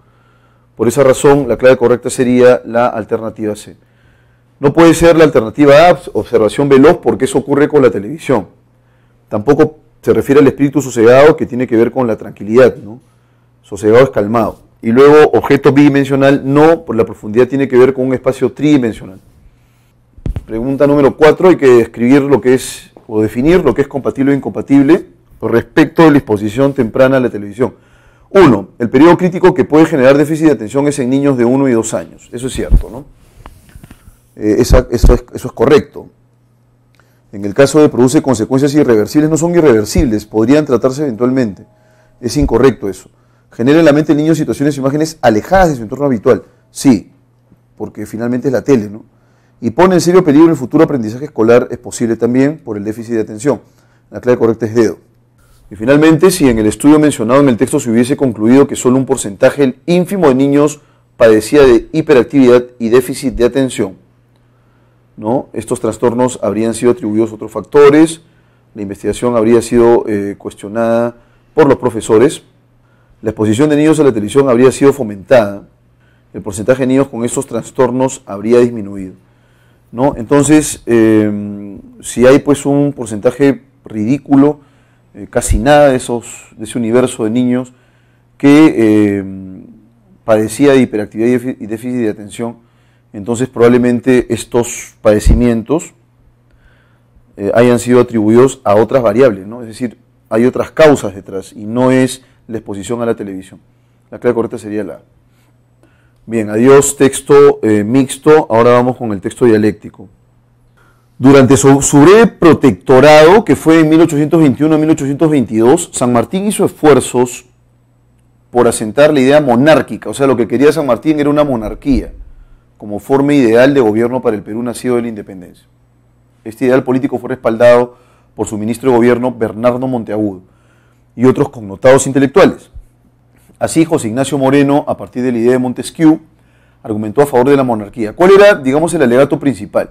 Por esa razón la clave correcta sería la alternativa C. No puede ser la alternativa A, observación veloz, porque eso ocurre con la televisión. Tampoco se refiere al espíritu sosegado, que tiene que ver con la tranquilidad, ¿no? Sosegado es calmado. Y luego objeto bidimensional, no, por la profundidad tiene que ver con un espacio tridimensional. Pregunta número 4, hay que describir lo que es, o definir lo que es compatible o incompatible respecto de la exposición temprana a la televisión. 1. El periodo crítico que puede generar déficit de atención es en niños de 1 y 2 años. Eso es cierto, ¿no? Eso es correcto. En el caso de produce consecuencias irreversibles, no son irreversibles, podrían tratarse eventualmente. Es incorrecto eso. Genera en la mente del niño situaciones e imágenes alejadas de su entorno habitual. Sí, porque finalmente es la tele, ¿no? Y pone en serio peligro el futuro aprendizaje escolar, es posible también por el déficit de atención. La clave correcta es dedo. Y finalmente, si en el estudio mencionado en el texto se hubiese concluido que solo un porcentaje ínfimo de niños padecía de hiperactividad y déficit de atención, ¿no? Estos trastornos habrían sido atribuidos a otros factores, la investigación habría sido cuestionada por los profesores, la exposición de niños a la televisión habría sido fomentada el porcentaje de niños con esos trastornos habría disminuido, ¿no? Entonces, si hay pues un porcentaje ridículo, casi nada de ese universo de niños que padecía de hiperactividad y déficit de atención, entonces probablemente estos padecimientos hayan sido atribuidos a otras variables, ¿no? Es decir, hay otras causas detrás y no es la exposición a la televisión. La clave correcta sería la A. Bien, adiós texto mixto, ahora vamos con el texto dialéctico. Durante su breve protectorado, que fue en 1821 a 1822, San Martín hizo esfuerzos por asentar la idea monárquica, o sea, lo que quería San Martín era una monarquía, como forma ideal de gobierno para el Perú nacido de la independencia. Este ideal político fue respaldado por su ministro de gobierno, Bernardo Monteagudo, y otros connotados intelectuales. Así, José Ignacio Moreno, a partir de la idea de Montesquieu, argumentó a favor de la monarquía. ¿Cuál era, digamos, el alegato principal?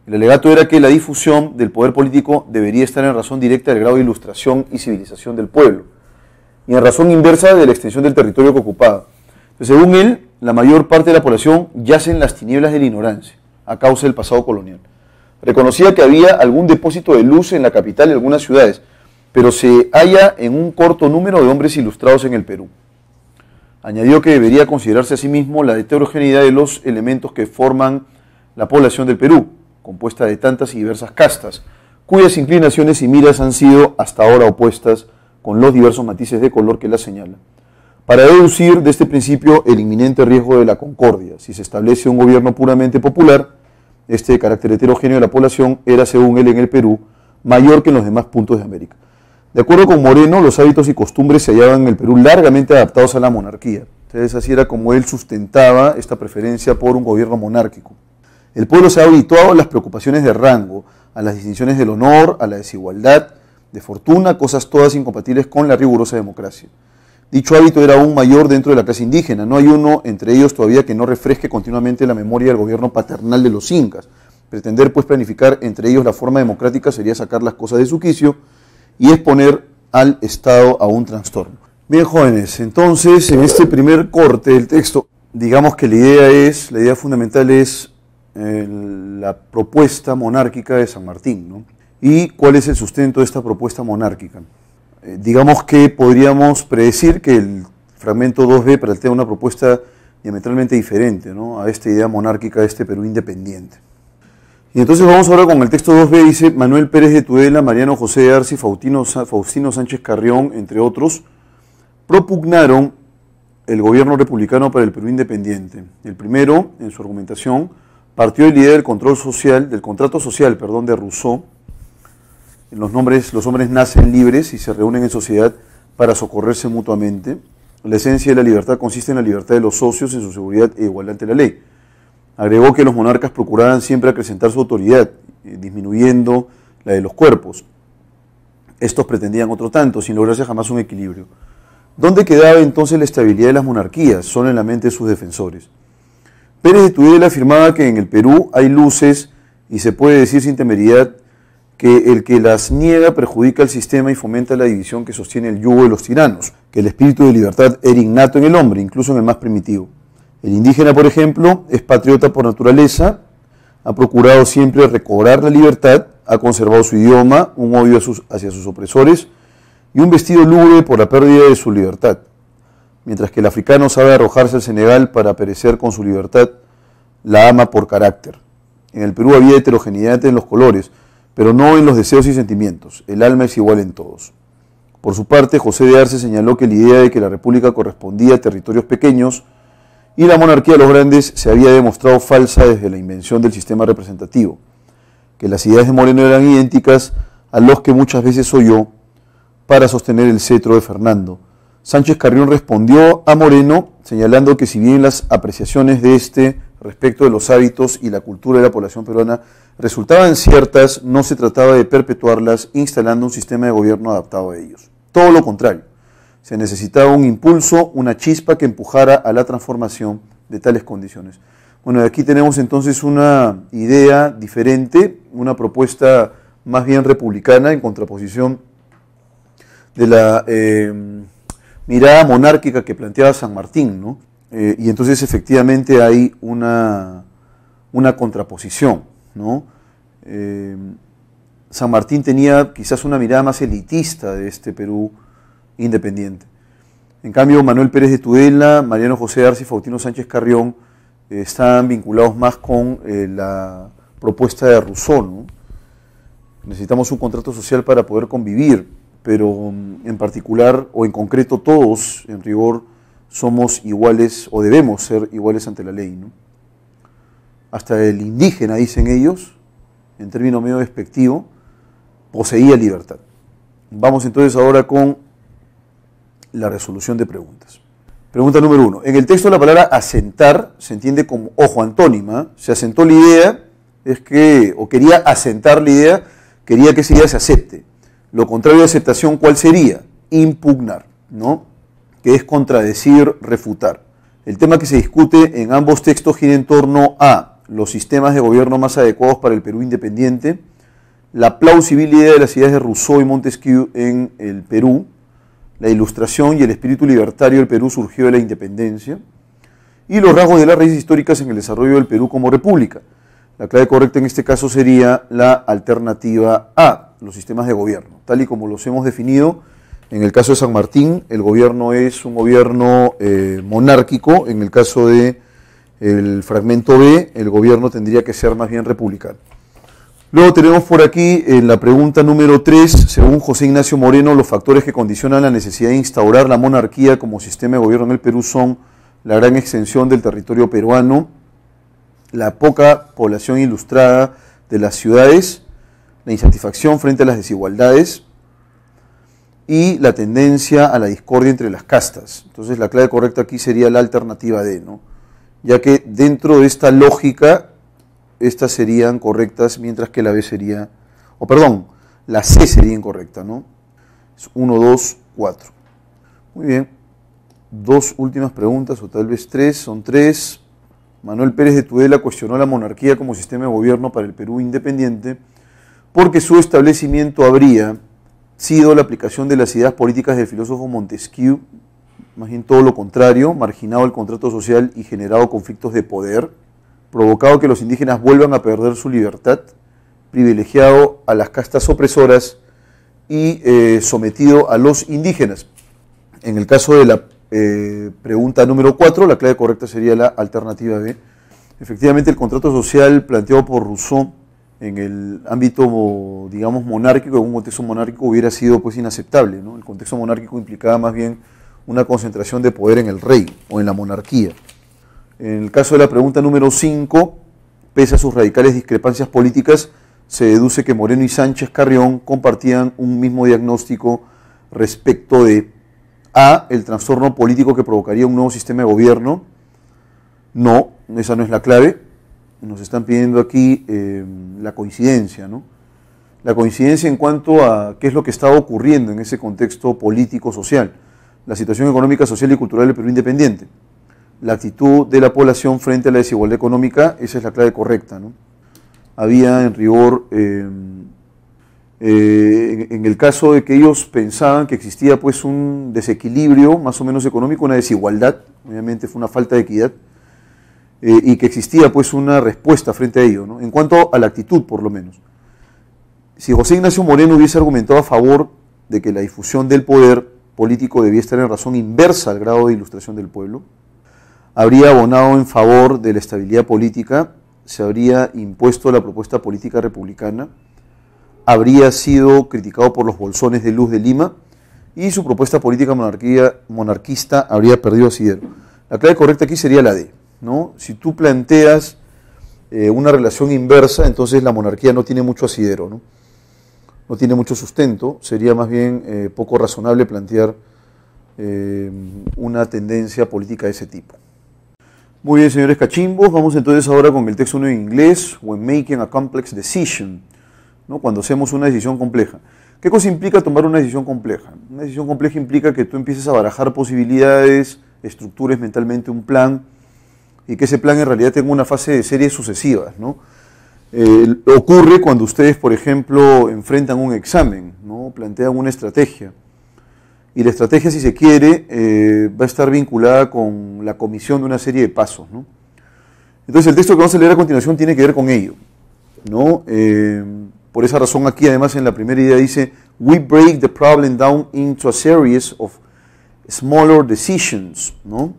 El alegato era que la difusión del poder político debería estar en razón directa del grado de ilustración y civilización del pueblo, y en razón inversa de la extensión del territorio que ocupaba. Entonces, según él, la mayor parte de la población yace en las tinieblas de la ignorancia, a causa del pasado colonial. Reconocía que había algún depósito de luz en la capital y algunas ciudades, pero se halla en un corto número de hombres ilustrados en el Perú. Añadió que debería considerarse asimismo la heterogeneidad de los elementos que forman la población del Perú, compuesta de tantas y diversas castas, cuyas inclinaciones y miras han sido hasta ahora opuestas con los diversos matices de color que la señalan. Para deducir de este principio el inminente riesgo de la concordia, si se establece un gobierno puramente popular, este carácter heterogéneo de la población era, según él, en el Perú, mayor que en los demás puntos de América. De acuerdo con Moreno, los hábitos y costumbres se hallaban en el Perú largamente adaptados a la monarquía. Entonces, así era como él sustentaba esta preferencia por un gobierno monárquico. El pueblo se ha habituado a las preocupaciones de rango, a las distinciones del honor, a la desigualdad, de fortuna, cosas todas incompatibles con la rigurosa democracia. Dicho hábito era aún mayor dentro de la clase indígena. No hay uno entre ellos todavía que no refresque continuamente la memoria del gobierno paternal de los incas. Pretender pues planificar entre ellos la forma democrática sería sacar las cosas de su quicio y exponer al Estado a un trastorno. Bien, jóvenes, entonces en este primer corte del texto, digamos que la idea fundamental es la propuesta monárquica de San Martín, ¿no? ¿Y cuál es el sustento de esta propuesta monárquica? Digamos que podríamos predecir que el fragmento 2b plantea una propuesta diametralmente diferente, ¿no?, a esta idea monárquica de este Perú independiente. Y entonces vamos ahora con el texto 2b, dice: Manuel Pérez de Tudela, Mariano José de Arce, Faustino Sánchez Carrión, entre otros, propugnaron el gobierno republicano para el Perú independiente. El primero, en su argumentación, partió de la idea del contrato social de Rousseau. Los hombres nacen libres y se reúnen en sociedad para socorrerse mutuamente. La esencia de la libertad consiste en la libertad de los socios, en su seguridad e igualdad ante la ley. Agregó que los monarcas procuraban siempre acrecentar su autoridad, disminuyendo la de los cuerpos. Estos pretendían otro tanto, sin lograrse jamás un equilibrio. ¿Dónde quedaba entonces la estabilidad de las monarquías? Solo en la mente de sus defensores. Pérez de Tudela afirmaba que en el Perú hay luces y se puede decir sin temeridad que el que las niega perjudica al sistema y fomenta la división que sostiene el yugo de los tiranos, que el espíritu de libertad era innato en el hombre, incluso en el más primitivo. El indígena, por ejemplo, es patriota por naturaleza, ha procurado siempre recobrar la libertad, ha conservado su idioma, un odio hacia sus opresores y un vestido lúgubre por la pérdida de su libertad. Mientras que el africano sabe arrojarse al Senegal para perecer con su libertad, la ama por carácter. En el Perú había heterogeneidad en los colores, pero no en los deseos y sentimientos. El alma es igual en todos. Por su parte, José de Arce señaló que la idea de que la república correspondía a territorios pequeños y la monarquía a los grandes se había demostrado falsa desde la invención del sistema representativo, que las ideas de Moreno eran idénticas a los que muchas veces oyó para sostener el cetro de Fernando. Sánchez Carrión respondió a Moreno señalando que si bien las apreciaciones de este respecto de los hábitos y la cultura de la población peruana resultaban ciertas, no se trataba de perpetuarlas instalando un sistema de gobierno adaptado a ellos. Todo lo contrario, se necesitaba un impulso, una chispa que empujara a la transformación de tales condiciones. Bueno, aquí tenemos entonces una idea diferente, una propuesta más bien republicana en contraposición de la mirada monárquica que planteaba San Martín, ¿no? y entonces efectivamente hay una contraposición, ¿no? San Martín tenía quizás una mirada más elitista de este Perú independiente. En cambio, Manuel Pérez de Tudela, Mariano José Arce y Faustino Sánchez Carrión están vinculados más con la propuesta de Rousseau, ¿no? Necesitamos un contrato social para poder convivir, pero en particular o en concreto todos, en rigor, somos iguales o debemos ser iguales ante la ley, ¿no? Hasta el indígena, dicen ellos, en término medio despectivo, poseía libertad. Vamos entonces ahora con la resolución de preguntas. Pregunta número 1. En el texto la palabra asentar se entiende como, ojo, antónima. Se asentó la idea, o quería asentar la idea, quería que esa idea se acepte. Lo contrario de aceptación, ¿cuál sería? Impugnar, ¿no? Que es contradecir, refutar. El tema que se discute en ambos textos gira en torno a los sistemas de gobierno más adecuados para el Perú independiente, la plausibilidad de las ideas de Rousseau y Montesquieu en el Perú, la ilustración y el espíritu libertario del Perú surgió de la independencia, y los rasgos de las raíces históricas en el desarrollo del Perú como república. La clave correcta en este caso sería la alternativa A, los sistemas de gobierno. Tal y como los hemos definido, en el caso de San Martín, el gobierno es un gobierno monárquico. En el caso del fragmento B, el gobierno tendría que ser más bien republicano. Luego tenemos por aquí en la pregunta número 3, según José Ignacio Moreno, los factores que condicionan la necesidad de instaurar la monarquía como sistema de gobierno en el Perú son la gran extensión del territorio peruano, la poca población ilustrada de las ciudades, la insatisfacción frente a las desigualdades y la tendencia a la discordia entre las castas. Entonces la clave correcta aquí sería la alternativa D, ¿no? Ya que dentro de esta lógica, estas serían correctas, mientras que la B sería, la C sería incorrecta, ¿no? Es 1, 2, 4. Muy bien. Dos últimas preguntas, o tal vez tres, son tres. Manuel Pérez de Tudela cuestionó la monarquía como sistema de gobierno para el Perú independiente porque su establecimiento habría sido la aplicación de las ideas políticas del filósofo Montesquieu, más bien todo lo contrario, marginado el contrato social y generado conflictos de poder, provocado que los indígenas vuelvan a perder su libertad, privilegiado a las castas opresoras y sometido a los indígenas. En el caso de la pregunta número 4, la clave correcta sería la alternativa B. Efectivamente, el contrato social planteado por Rousseau en el ámbito, digamos, monárquico, en un contexto monárquico, hubiera sido pues inaceptable, ¿no? El contexto monárquico implicaba más bien una concentración de poder en el rey o en la monarquía. En el caso de la pregunta número 5, pese a sus radicales discrepancias políticas, se deduce que Moreno y Sánchez Carrión compartían un mismo diagnóstico respecto de A, el trastorno político que provocaría un nuevo sistema de gobierno. No, esa no es la clave. Nos están pidiendo aquí la coincidencia, ¿no? La coincidencia en cuanto a qué es lo que estaba ocurriendo en ese contexto político-social, la situación económica, social y cultural del Perú independiente, la actitud de la población frente a la desigualdad económica, esa es la clave correcta, ¿no? Había en rigor, en el caso de que ellos pensaban que existía pues un desequilibrio más o menos económico, una desigualdad, obviamente fue una falta de equidad, y que existía pues una respuesta frente a ello, ¿no? En cuanto a la actitud, por lo menos. Si José Ignacio Moreno hubiese argumentado a favor de que la difusión del poder político debía estar en razón inversa al grado de ilustración del pueblo, habría abonado en favor de la estabilidad política, se habría impuesto la propuesta política republicana, habría sido criticado por los bolsones de Luz de Lima y su propuesta política monarquista habría perdido asidero. La clave correcta aquí sería la D, ¿no? Si tú planteas una relación inversa, entonces la monarquía no tiene mucho asidero, ¿no? No tiene mucho sustento, sería más bien poco razonable plantear una tendencia política de ese tipo. Muy bien, señores cachimbos, vamos entonces ahora con el texto en inglés, when making a complex decision, ¿no? Cuando hacemos una decisión compleja. ¿Qué cosa implica tomar una decisión compleja? Una decisión compleja implica que tú empieces a barajar posibilidades, estructures mentalmente un plan, y que ese plan en realidad tenga una fase de series sucesivas, ¿no? Ocurre cuando ustedes, por ejemplo, enfrentan un examen, ¿no? Plantean una estrategia, y la estrategia, si se quiere, va a estar vinculada con la comisión de una serie de pasos, ¿no? Entonces el texto que vamos a leer a continuación tiene que ver con ello, ¿no? Por esa razón aquí además en la primera idea dice, we break the problem down into a series of smaller decisions, ¿no?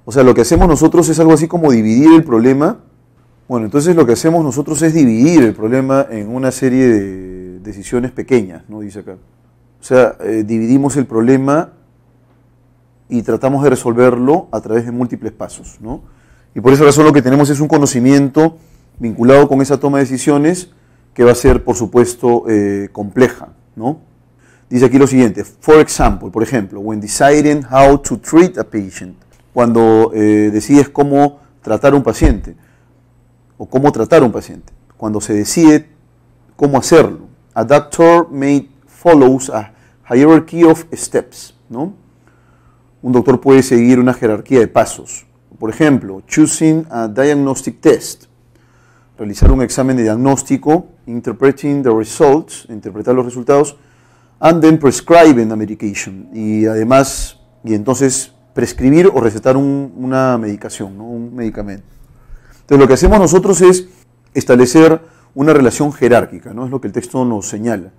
O sea, lo que hacemos nosotros es algo así como dividir el problema. Bueno, entonces lo que hacemos nosotros es dividir el problema en una serie de decisiones pequeñas, ¿no? Dice acá. O sea, dividimos el problema y tratamos de resolverlo a través de múltiples pasos, ¿no? Y por esa razón lo que tenemos es un conocimiento vinculado con esa toma de decisiones que va a ser, por supuesto, compleja, ¿no? Dice aquí lo siguiente, for example, por ejemplo, when deciding how to treat a patient, cuando decides cómo tratar a un paciente, o cómo tratar a un paciente, cuando se decide cómo hacerlo. A doctor may follows a hierarchy of steps, ¿no? Un doctor puede seguir una jerarquía de pasos. Por ejemplo, choosing a diagnostic test, realizar un examen de diagnóstico, interpreting the results, interpretar los resultados, and then prescribing a medication, y además, y entonces prescribir o recetar una medicación, ¿no? Un medicamento. Entonces lo que hacemos nosotros es establecer una relación jerárquica, ¿no? Es lo que el texto nos señala.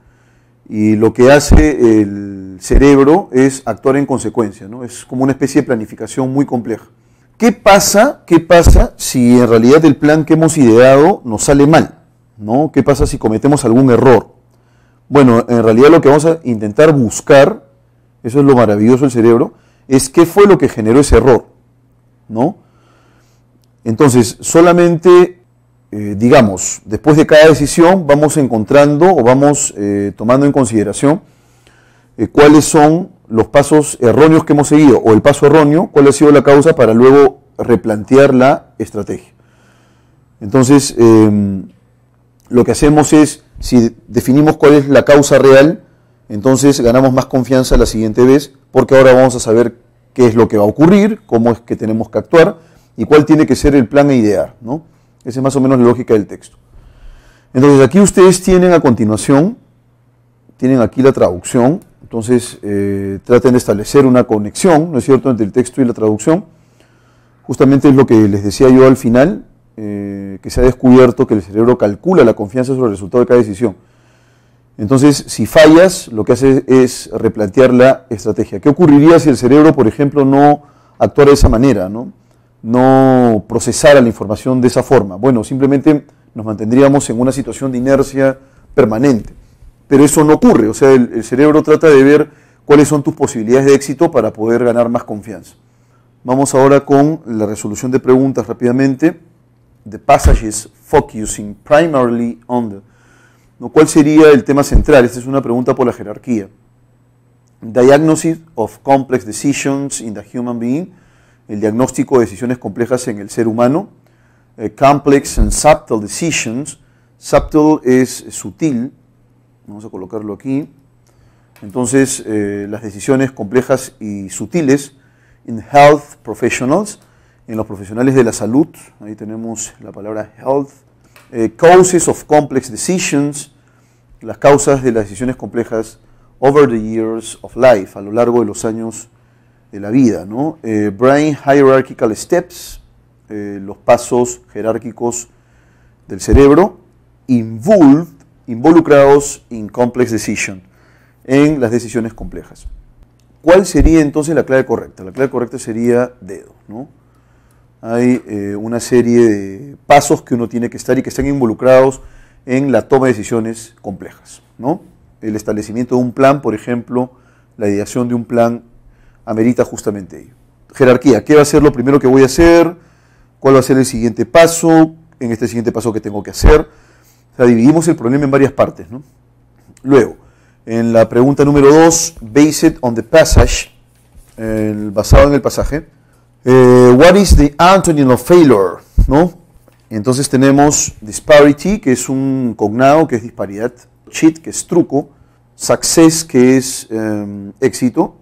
Y lo que hace el cerebro es actuar en consecuencia, ¿no? Es como una especie de planificación muy compleja. ¿Qué pasa si en realidad el plan que hemos ideado nos sale mal, ¿no? ¿Qué pasa si cometemos algún error? Bueno, en realidad lo que vamos a intentar buscar, eso es lo maravilloso del cerebro, es qué fue lo que generó ese error, ¿no? Entonces, solamente, digamos, después de cada decisión vamos encontrando o vamos tomando en consideración cuáles son los pasos erróneos que hemos seguido, o el paso erróneo, cuál ha sido la causa para luego replantear la estrategia. Entonces, lo que hacemos es, si definimos cuál es la causa real, entonces ganamos más confianza la siguiente vez, porque ahora vamos a saber qué es lo que va a ocurrir, cómo es que tenemos que actuar, y cuál tiene que ser el plan a idear, ¿no? Esa es más o menos la lógica del texto. Entonces, aquí ustedes tienen a continuación, tienen aquí la traducción. Entonces, traten de establecer una conexión, ¿no es cierto?, entre el texto y la traducción. Justamente es lo que les decía yo al final, que se ha descubierto que el cerebro calcula la confianza sobre el resultado de cada decisión. Entonces, si fallas, lo que hace es replantear la estrategia. ¿Qué ocurriría si el cerebro, por ejemplo, no actuara de esa manera, no procesara la información de esa forma? Bueno, simplemente nos mantendríamos en una situación de inercia permanente. Pero eso no ocurre, o sea, el cerebro trata de ver cuáles son tus posibilidades de éxito para poder ganar más confianza. Vamos ahora con la resolución de preguntas rápidamente. The passages focusing primarily on the... ¿Cuál sería el tema central? Esta es una pregunta por la jerarquía. Diagnosis of complex decisions in the human being. El diagnóstico de decisiones complejas en el ser humano. Complex and subtle decisions. Subtle es sutil. Vamos a colocarlo aquí. Entonces, las decisiones complejas y sutiles in health professionals, en los profesionales de la salud, ahí tenemos la palabra health. Causes of complex decisions, las causas de las decisiones complejas over the years of life, a lo largo de los años de la vida, ¿no? Brain hierarchical steps, los pasos jerárquicos del cerebro, involucrados in complex decision, en las decisiones complejas. ¿Cuál sería entonces la clave correcta? La clave correcta sería dedo, ¿no? Hay una serie de pasos que uno tiene que estar y que están involucrados en la toma de decisiones complejas, ¿no? El establecimiento de un plan, por ejemplo, la ideación de un plan amerita justamente ello. Jerarquía, ¿qué va a ser lo primero que voy a hacer? ¿Cuál va a ser el siguiente paso? En este siguiente paso, ¿qué tengo que hacer? O sea, dividimos el problema en varias partes, ¿no? Luego, en la pregunta número 2, based on the passage, basado en el pasaje, what is the antonym of failure? ¿No? Entonces tenemos disparity, que es un cognado, que es disparidad, cheat, que es truco, success, que es éxito,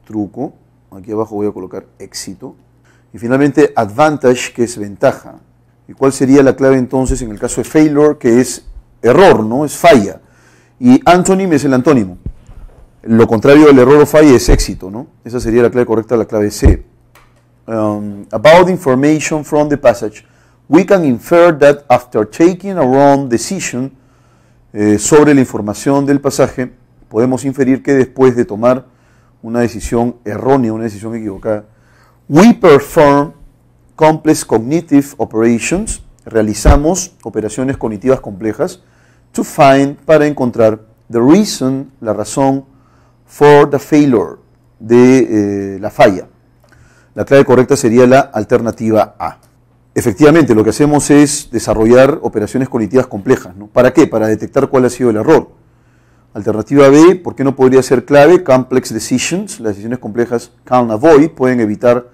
truco, aquí abajo voy a colocar éxito, y finalmente advantage, que es ventaja. ¿Y cuál sería la clave entonces en el caso de failure, que es error, ¿no? Es falla. Y antonym es el antónimo. Lo contrario del error o falla es éxito, ¿no? Esa sería la clave correcta, la clave C. About information from the passage, we can infer that after taking a wrong decision, sobre la información del pasaje, podemos inferir que después de tomar una decisión errónea, una decisión equivocada, we perform complex cognitive operations, realizamos operaciones cognitivas complejas, to find, para encontrar, the reason, la razón, for the failure, de la falla. La clave correcta sería la alternativa A. Efectivamente, lo que hacemos es desarrollar operaciones cognitivas complejas, ¿no? ¿Para qué? Para detectar cuál ha sido el error. Alternativa B, ¿por qué no podría ser clave? Complex decisions, las decisiones complejas can avoid, pueden evitar.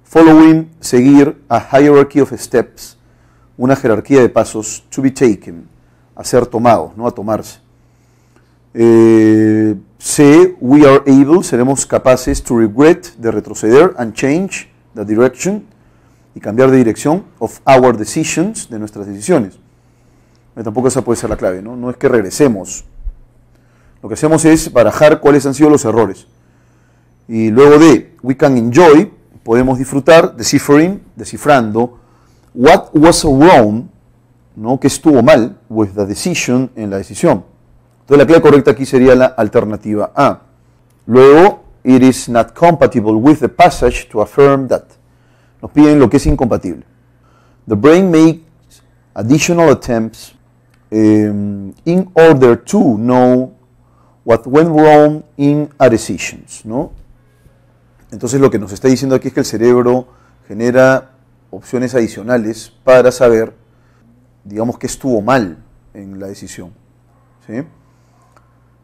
Following, seguir, a hierarchy of steps, una jerarquía de pasos, to be taken, a ser tomados, no a tomarse. C, we are able, seremos capaces to regret, de retroceder, and change the direction, y cambiar de dirección, of our decisions, de nuestras decisiones. Tampoco esa puede ser la clave, ¿no? No es que regresemos. Lo que hacemos es barajar cuáles han sido los errores. Y luego de, we can enjoy, podemos disfrutar, deciphering, descifrando, what was wrong, ¿no? Que estuvo mal, with the decision, en la decisión. Entonces la clave correcta aquí sería la alternativa A. Luego, it is not compatible with the passage to affirm that. Nos piden lo que es incompatible. The brain makes additional attempts in order to know what went wrong in a decisions, ¿no? Entonces lo que nos está diciendo aquí es que el cerebro genera opciones adicionales para saber, digamos, qué estuvo mal en la decisión, ¿sí?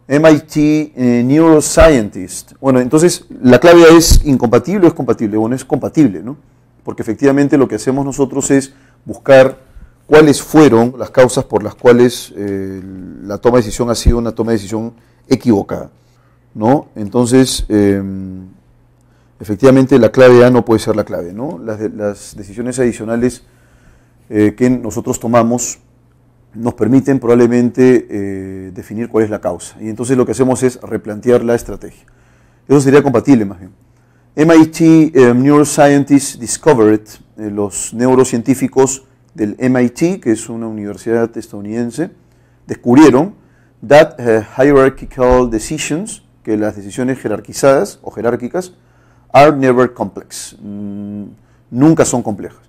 MIT neuroscientist. Bueno, entonces la clave es incompatible o es compatible. Bueno, es compatible, ¿no? Porque efectivamente lo que hacemos nosotros es buscar cuáles fueron las causas por las cuales la toma de decisión ha sido una toma de decisión equivocada, ¿no? Entonces, efectivamente la clave A no puede ser la clave, ¿no? Las decisiones adicionales que nosotros tomamos nos permiten probablemente definir cuál es la causa. Y entonces lo que hacemos es replantear la estrategia. Eso sería compatible más bien. MIT neuroscientists discovered, los neurocientíficos del MIT, que es una universidad estadounidense, descubrieron that hierarchical decisions, que las decisiones jerarquizadas o jerárquicas, are never complex, nunca son complejas.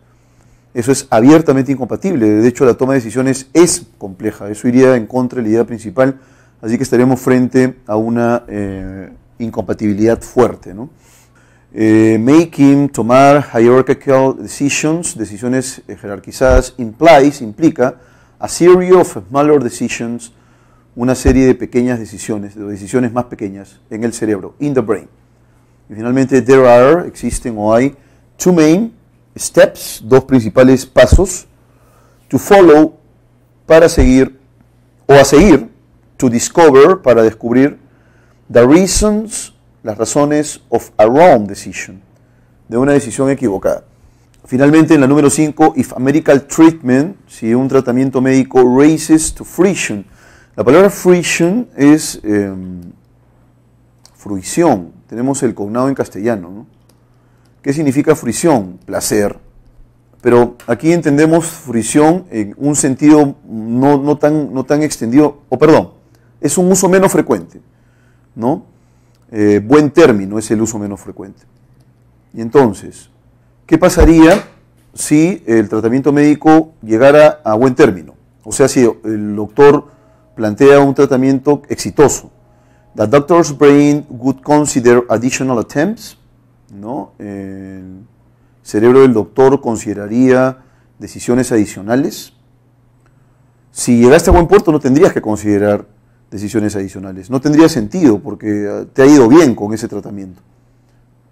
Eso es abiertamente incompatible. De hecho, la toma de decisiones es compleja. Eso iría en contra de la idea principal. Así que estaríamos frente a una incompatibilidad fuerte, ¿no? Making, tomar, hierarchical decisions, decisiones jerarquizadas, implica a series of smaller decisions, una serie de pequeñas decisiones, de decisiones más pequeñas en el cerebro, in the brain. Y finalmente, there are, existen o hay, two main steps, dos principales pasos, to follow, para seguir, o a seguir, to discover, para descubrir, the reasons, las razones of a wrong decision, de una decisión equivocada. Finalmente, en la número 5, if a medical treatment, si un tratamiento médico raises to fruition. La palabra fruition es fruición. Tenemos el cognado en castellano, ¿no? ¿Qué significa fruición? Placer. Pero aquí entendemos fruición en un sentido no tan extendido, es un uso menos frecuente, ¿no? Buen término es el uso menos frecuente. Y entonces, ¿qué pasaría si el tratamiento médico llegara a buen término? O sea, si el doctor plantea un tratamiento exitoso. The doctor's brain would consider additional attempts, ¿no? El cerebro del doctor consideraría decisiones adicionales. Si llegaste a buen puerto no tendrías que considerar decisiones adicionales. No tendría sentido porque te ha ido bien con ese tratamiento.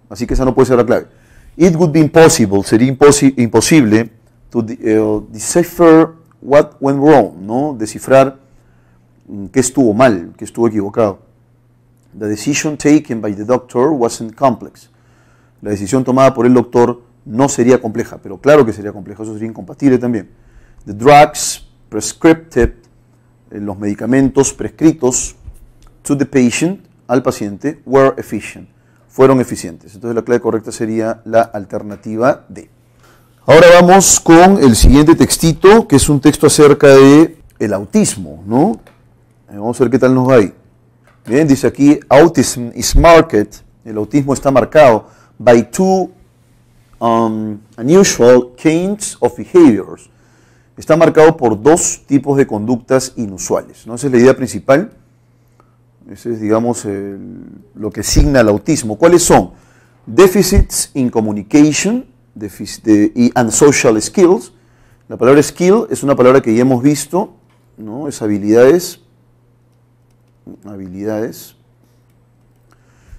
Así que esa no puede ser la clave. It would be impossible, sería imposible to decipher what went wrong, ¿no? Descifrar qué estuvo mal, qué estuvo equivocado. The decision taken by the doctor wasn't complex. La decisión tomada por el doctor no sería compleja, pero claro que sería compleja, eso sería incompatible también. The drugs prescribed, los medicamentos prescritos to the patient, al paciente were efficient, fueron eficientes. Entonces la clave correcta sería la alternativa D. Ahora vamos con el siguiente textito, que es un texto acerca de el autismo, ¿no? Vamos a ver qué tal nos va ahí. Bien, dice aquí, autism is marked, el autismo está marcado by two unusual kinds of behaviors. Está marcado por dos tipos de conductas inusuales, ¿no? Esa es la idea principal. Ese es, digamos, lo que signa el autismo. ¿Cuáles son? Deficits in communication and social skills. La palabra skill es una palabra que ya hemos visto, ¿no? Es habilidades.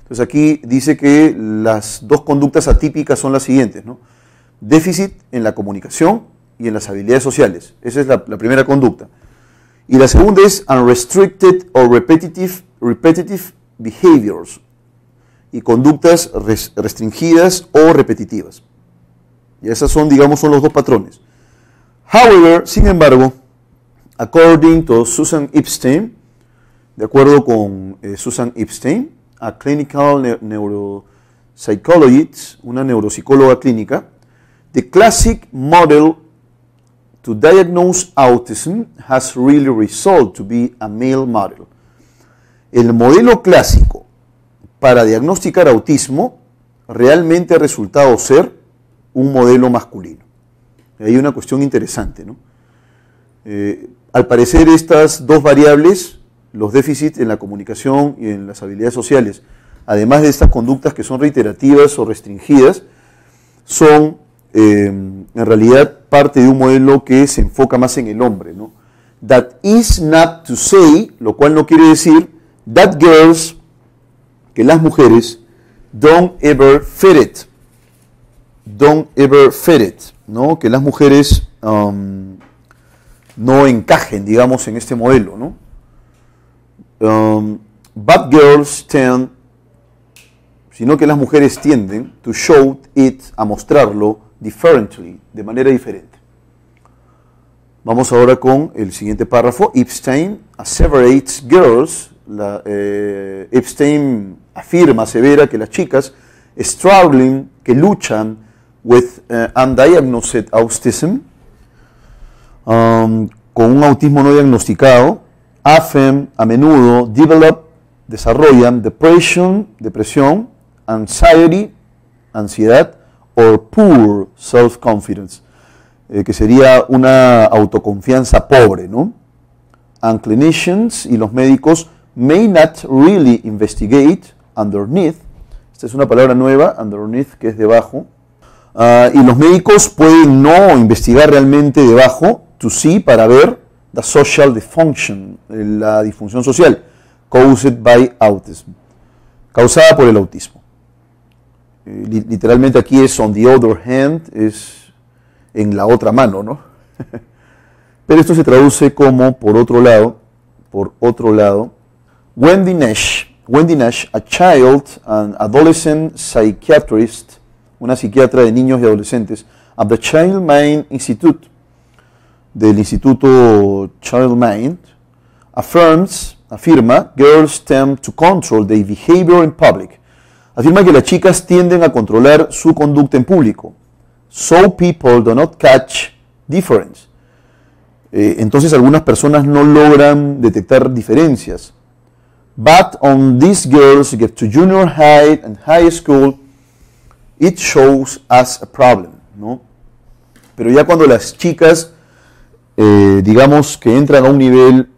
Entonces aquí dice que las dos conductas atípicas son las siguientes, ¿no? Déficit en la comunicación y en las habilidades sociales. Esa es la primera conducta. Y la segunda es unrestricted or repetitive behaviors, y conductas restringidas o repetitivas. Y esas son, digamos, son los dos patrones. However, sin embargo, according to Susan Epstein, de acuerdo con Susan Epstein, a clinical neuropsychologist, una neuropsicóloga clínica, the classic model to diagnose autism has really resulted to be a male model. El modelo clásico para diagnosticar autismo realmente ha resultado ser un modelo masculino. Hay una cuestión interesante, ¿no? Al parecer estas dos variables, los déficits en la comunicación y en las habilidades sociales, además de estas conductas que son reiterativas o restringidas, son en realidad parte de un modelo que se enfoca más en el hombre, ¿no? That is not to say, lo cual no quiere decir, that girls, que las mujeres, don't ever fit it. Don't ever fit it, ¿no? Que las mujeres no encajen, digamos, en este modelo, ¿no? But girls tend, sino que las mujeres tienden to show it, a mostrarlo differently, de manera diferente. Vamos ahora con el siguiente párrafo. Epstein asseverates girls, Epstein afirma, asevera que las chicas struggling, que luchan with undiagnosed autism, con un autismo no diagnosticado, often, a menudo, desarrollan depresión, anxiety, ansiedad, or poor self-confidence, que sería una autoconfianza pobre, ¿no? And clinicians, y los médicos, may not really investigate underneath, esta es una palabra nueva, underneath, que es debajo, y los médicos pueden no investigar realmente debajo, to see, para ver, the social dysfunction, la disfunción social, caused by autism, causada por el autismo. Literalmente aquí es on the other hand, es en la otra mano, ¿no? Pero esto se traduce como por otro lado. Wendy Nash, a child and adolescent psychiatrist, una psiquiatra de niños y adolescentes, at the Child Mind Institute, del Instituto Child Mind, afirma, girls tend to control their behavior in public. Afirma que las chicas tienden a controlar su conducta en público. So people do not catch difference. Entonces algunas personas no logran detectar diferencias. But on these girls get to junior high and high school, it shows as a problem, ¿no? Pero ya cuando las chicas, digamos que entran a un nivel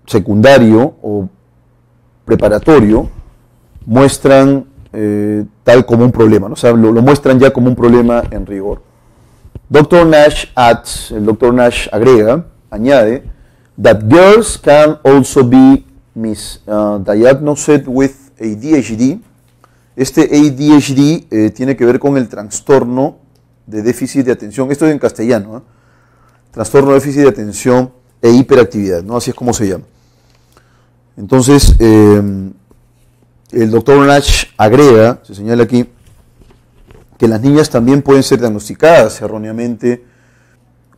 secundario o preparatorio, muestran tal como un problema, ¿no? O sea, lo muestran ya como un problema en rigor. Dr. Nash adds, el Dr. Nash añade, that girls can also be misdiagnosed with ADHD. Este ADHD tiene que ver con el trastorno de déficit de atención, esto es en castellano, trastorno de déficit de atención e hiperactividad, ¿no? Así es como se llama. Entonces, el doctor Nash agrega, se señala aquí, que las niñas también pueden ser diagnosticadas erróneamente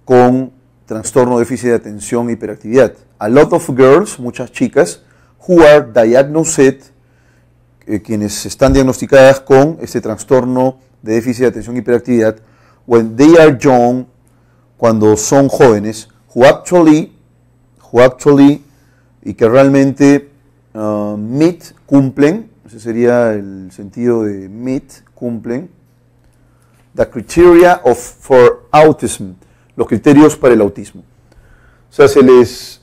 con trastorno de déficit de atención e hiperactividad. A lot of girls, muchas chicas, who are diagnosed, quienes están diagnosticadas con este trastorno de déficit de atención y hiperactividad, when they are young, cuando son jóvenes, who actually, y que realmente meet, cumplen, ese sería el sentido de meet, cumplen, the criteria for autism, los criterios para el autismo. O sea, se les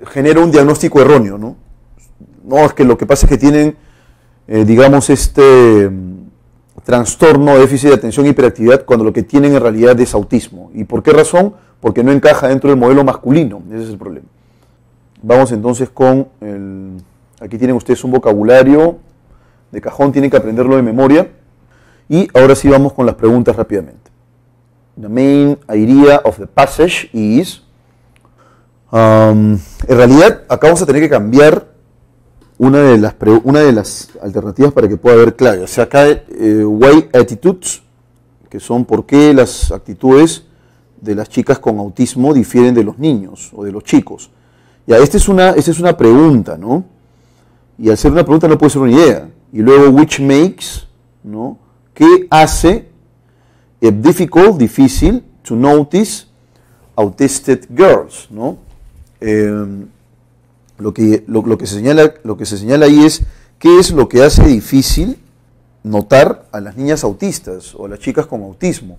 genera un diagnóstico erróneo, ¿no? No, es que lo que pasa es que tienen, digamos, este trastorno de déficit de atención y hiperactividad, cuando lo que tienen en realidad es autismo. ¿Y por qué razón? Porque no encaja dentro del modelo masculino, ese es el problema. Vamos entonces con aquí tienen ustedes un vocabulario de cajón, tienen que aprenderlo de memoria. Y ahora sí vamos con las preguntas rápidamente. The main idea of the passage is, en realidad acá vamos a tener que cambiar una de las alternativas para que pueda haber clave. O sea, acá why attitudes, que son por qué las actitudes de las chicas con autismo difieren de los niños o de los chicos. Ya, esta es una pregunta, ¿no? Y al ser una pregunta no puede ser una idea. Y luego, which makes, ¿no? ¿Qué hace difficult, difícil, to notice autistic girls, ¿no? Lo que se señala ahí es qué es lo que hace difícil notar a las niñas autistas o a las chicas con autismo.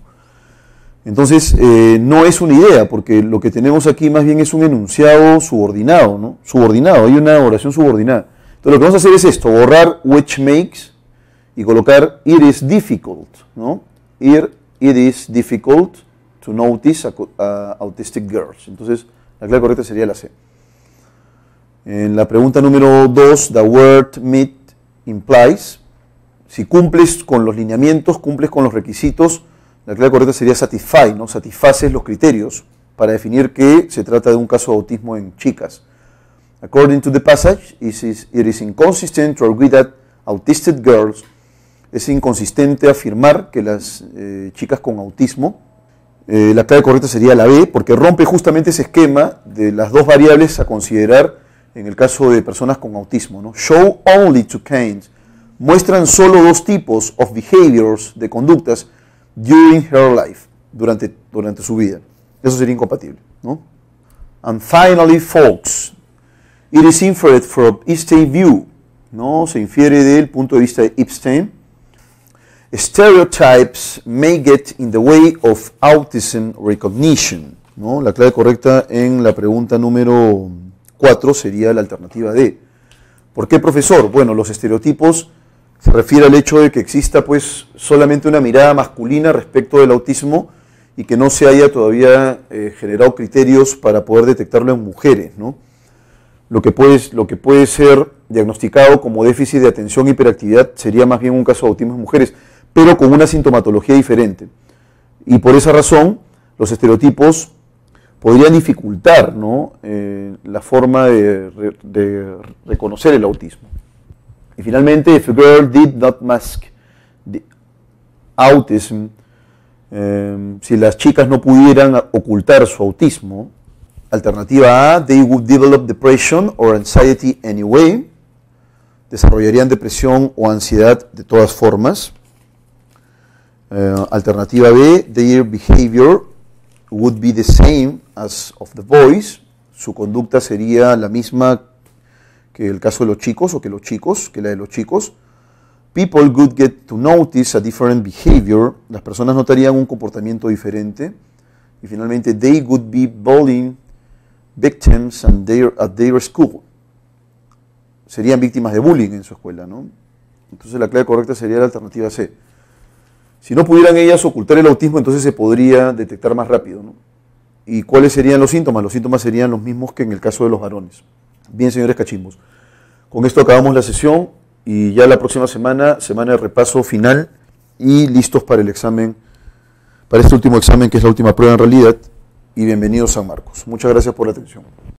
Entonces, no es una idea, porque lo que tenemos aquí más bien es un enunciado subordinado, ¿no? Subordinado, hay una oración subordinada. Entonces, lo que vamos a hacer es esto, borrar which makes y colocar it is difficult, ¿no? It is difficult to notice autistic girls. Entonces, la clave correcta sería la C. En la pregunta número 2, the word meet implies, si cumples con los lineamientos, cumples con los requisitos, la clave correcta sería satisfy, ¿no? Satisfaces los criterios para definir que se trata de un caso de autismo en chicas. According to the passage, it is inconsistent to agree that autistic girls, es inconsistente afirmar que las chicas con autismo, la clave correcta sería la B, porque rompe justamente ese esquema de las dos variables a considerar en el caso de personas con autismo, ¿no? Show only two kinds, muestran solo dos tipos of behaviors, de conductas, during her life, durante su vida. Eso sería incompatible, ¿no? And finally, folks, it is inferred from Epstein view, ¿no? Se infiere del punto de vista de Epstein. Stereotypes may get in the way of autism recognition, ¿no? La clave correcta en la pregunta número 4 sería la alternativa D. ¿Por qué, profesor? Bueno, los estereotipos se refiere al hecho de que exista pues solamente una mirada masculina respecto del autismo y que no se haya todavía generado criterios para poder detectarlo en mujeres, ¿no? Lo que puede ser diagnosticado como déficit de atención e hiperactividad sería más bien un caso de autismo en mujeres, pero con una sintomatología diferente. Y por esa razón, los estereotipos podrían dificultar, ¿no? La forma de reconocer el autismo. Y finalmente, if a girl did not mask the autism, si las chicas no pudieran ocultar su autismo, alternativa A, they would develop depression or anxiety anyway, desarrollarían depresión o ansiedad de todas formas. Alternativa B, their behavior would be the same as of the boys, su conducta sería la misma que el caso de los chicos o que la de los chicos. People would get to notice a different behavior, las personas notarían un comportamiento diferente. Y finalmente, they would be bullying victims at their school, serían víctimas de bullying en su escuela, ¿no? Entonces la clave correcta sería la alternativa C. Si no pudieran ellas ocultar el autismo, entonces se podría detectar más rápido, ¿no? ¿Y cuáles serían los síntomas? Los síntomas serían los mismos que en el caso de los varones. Bien, señores cachimbos, con esto acabamos la sesión y ya la próxima semana de repaso final y listos para el examen, para este último examen que es la última prueba en realidad. Y bienvenidos a San Marcos. Muchas gracias por la atención.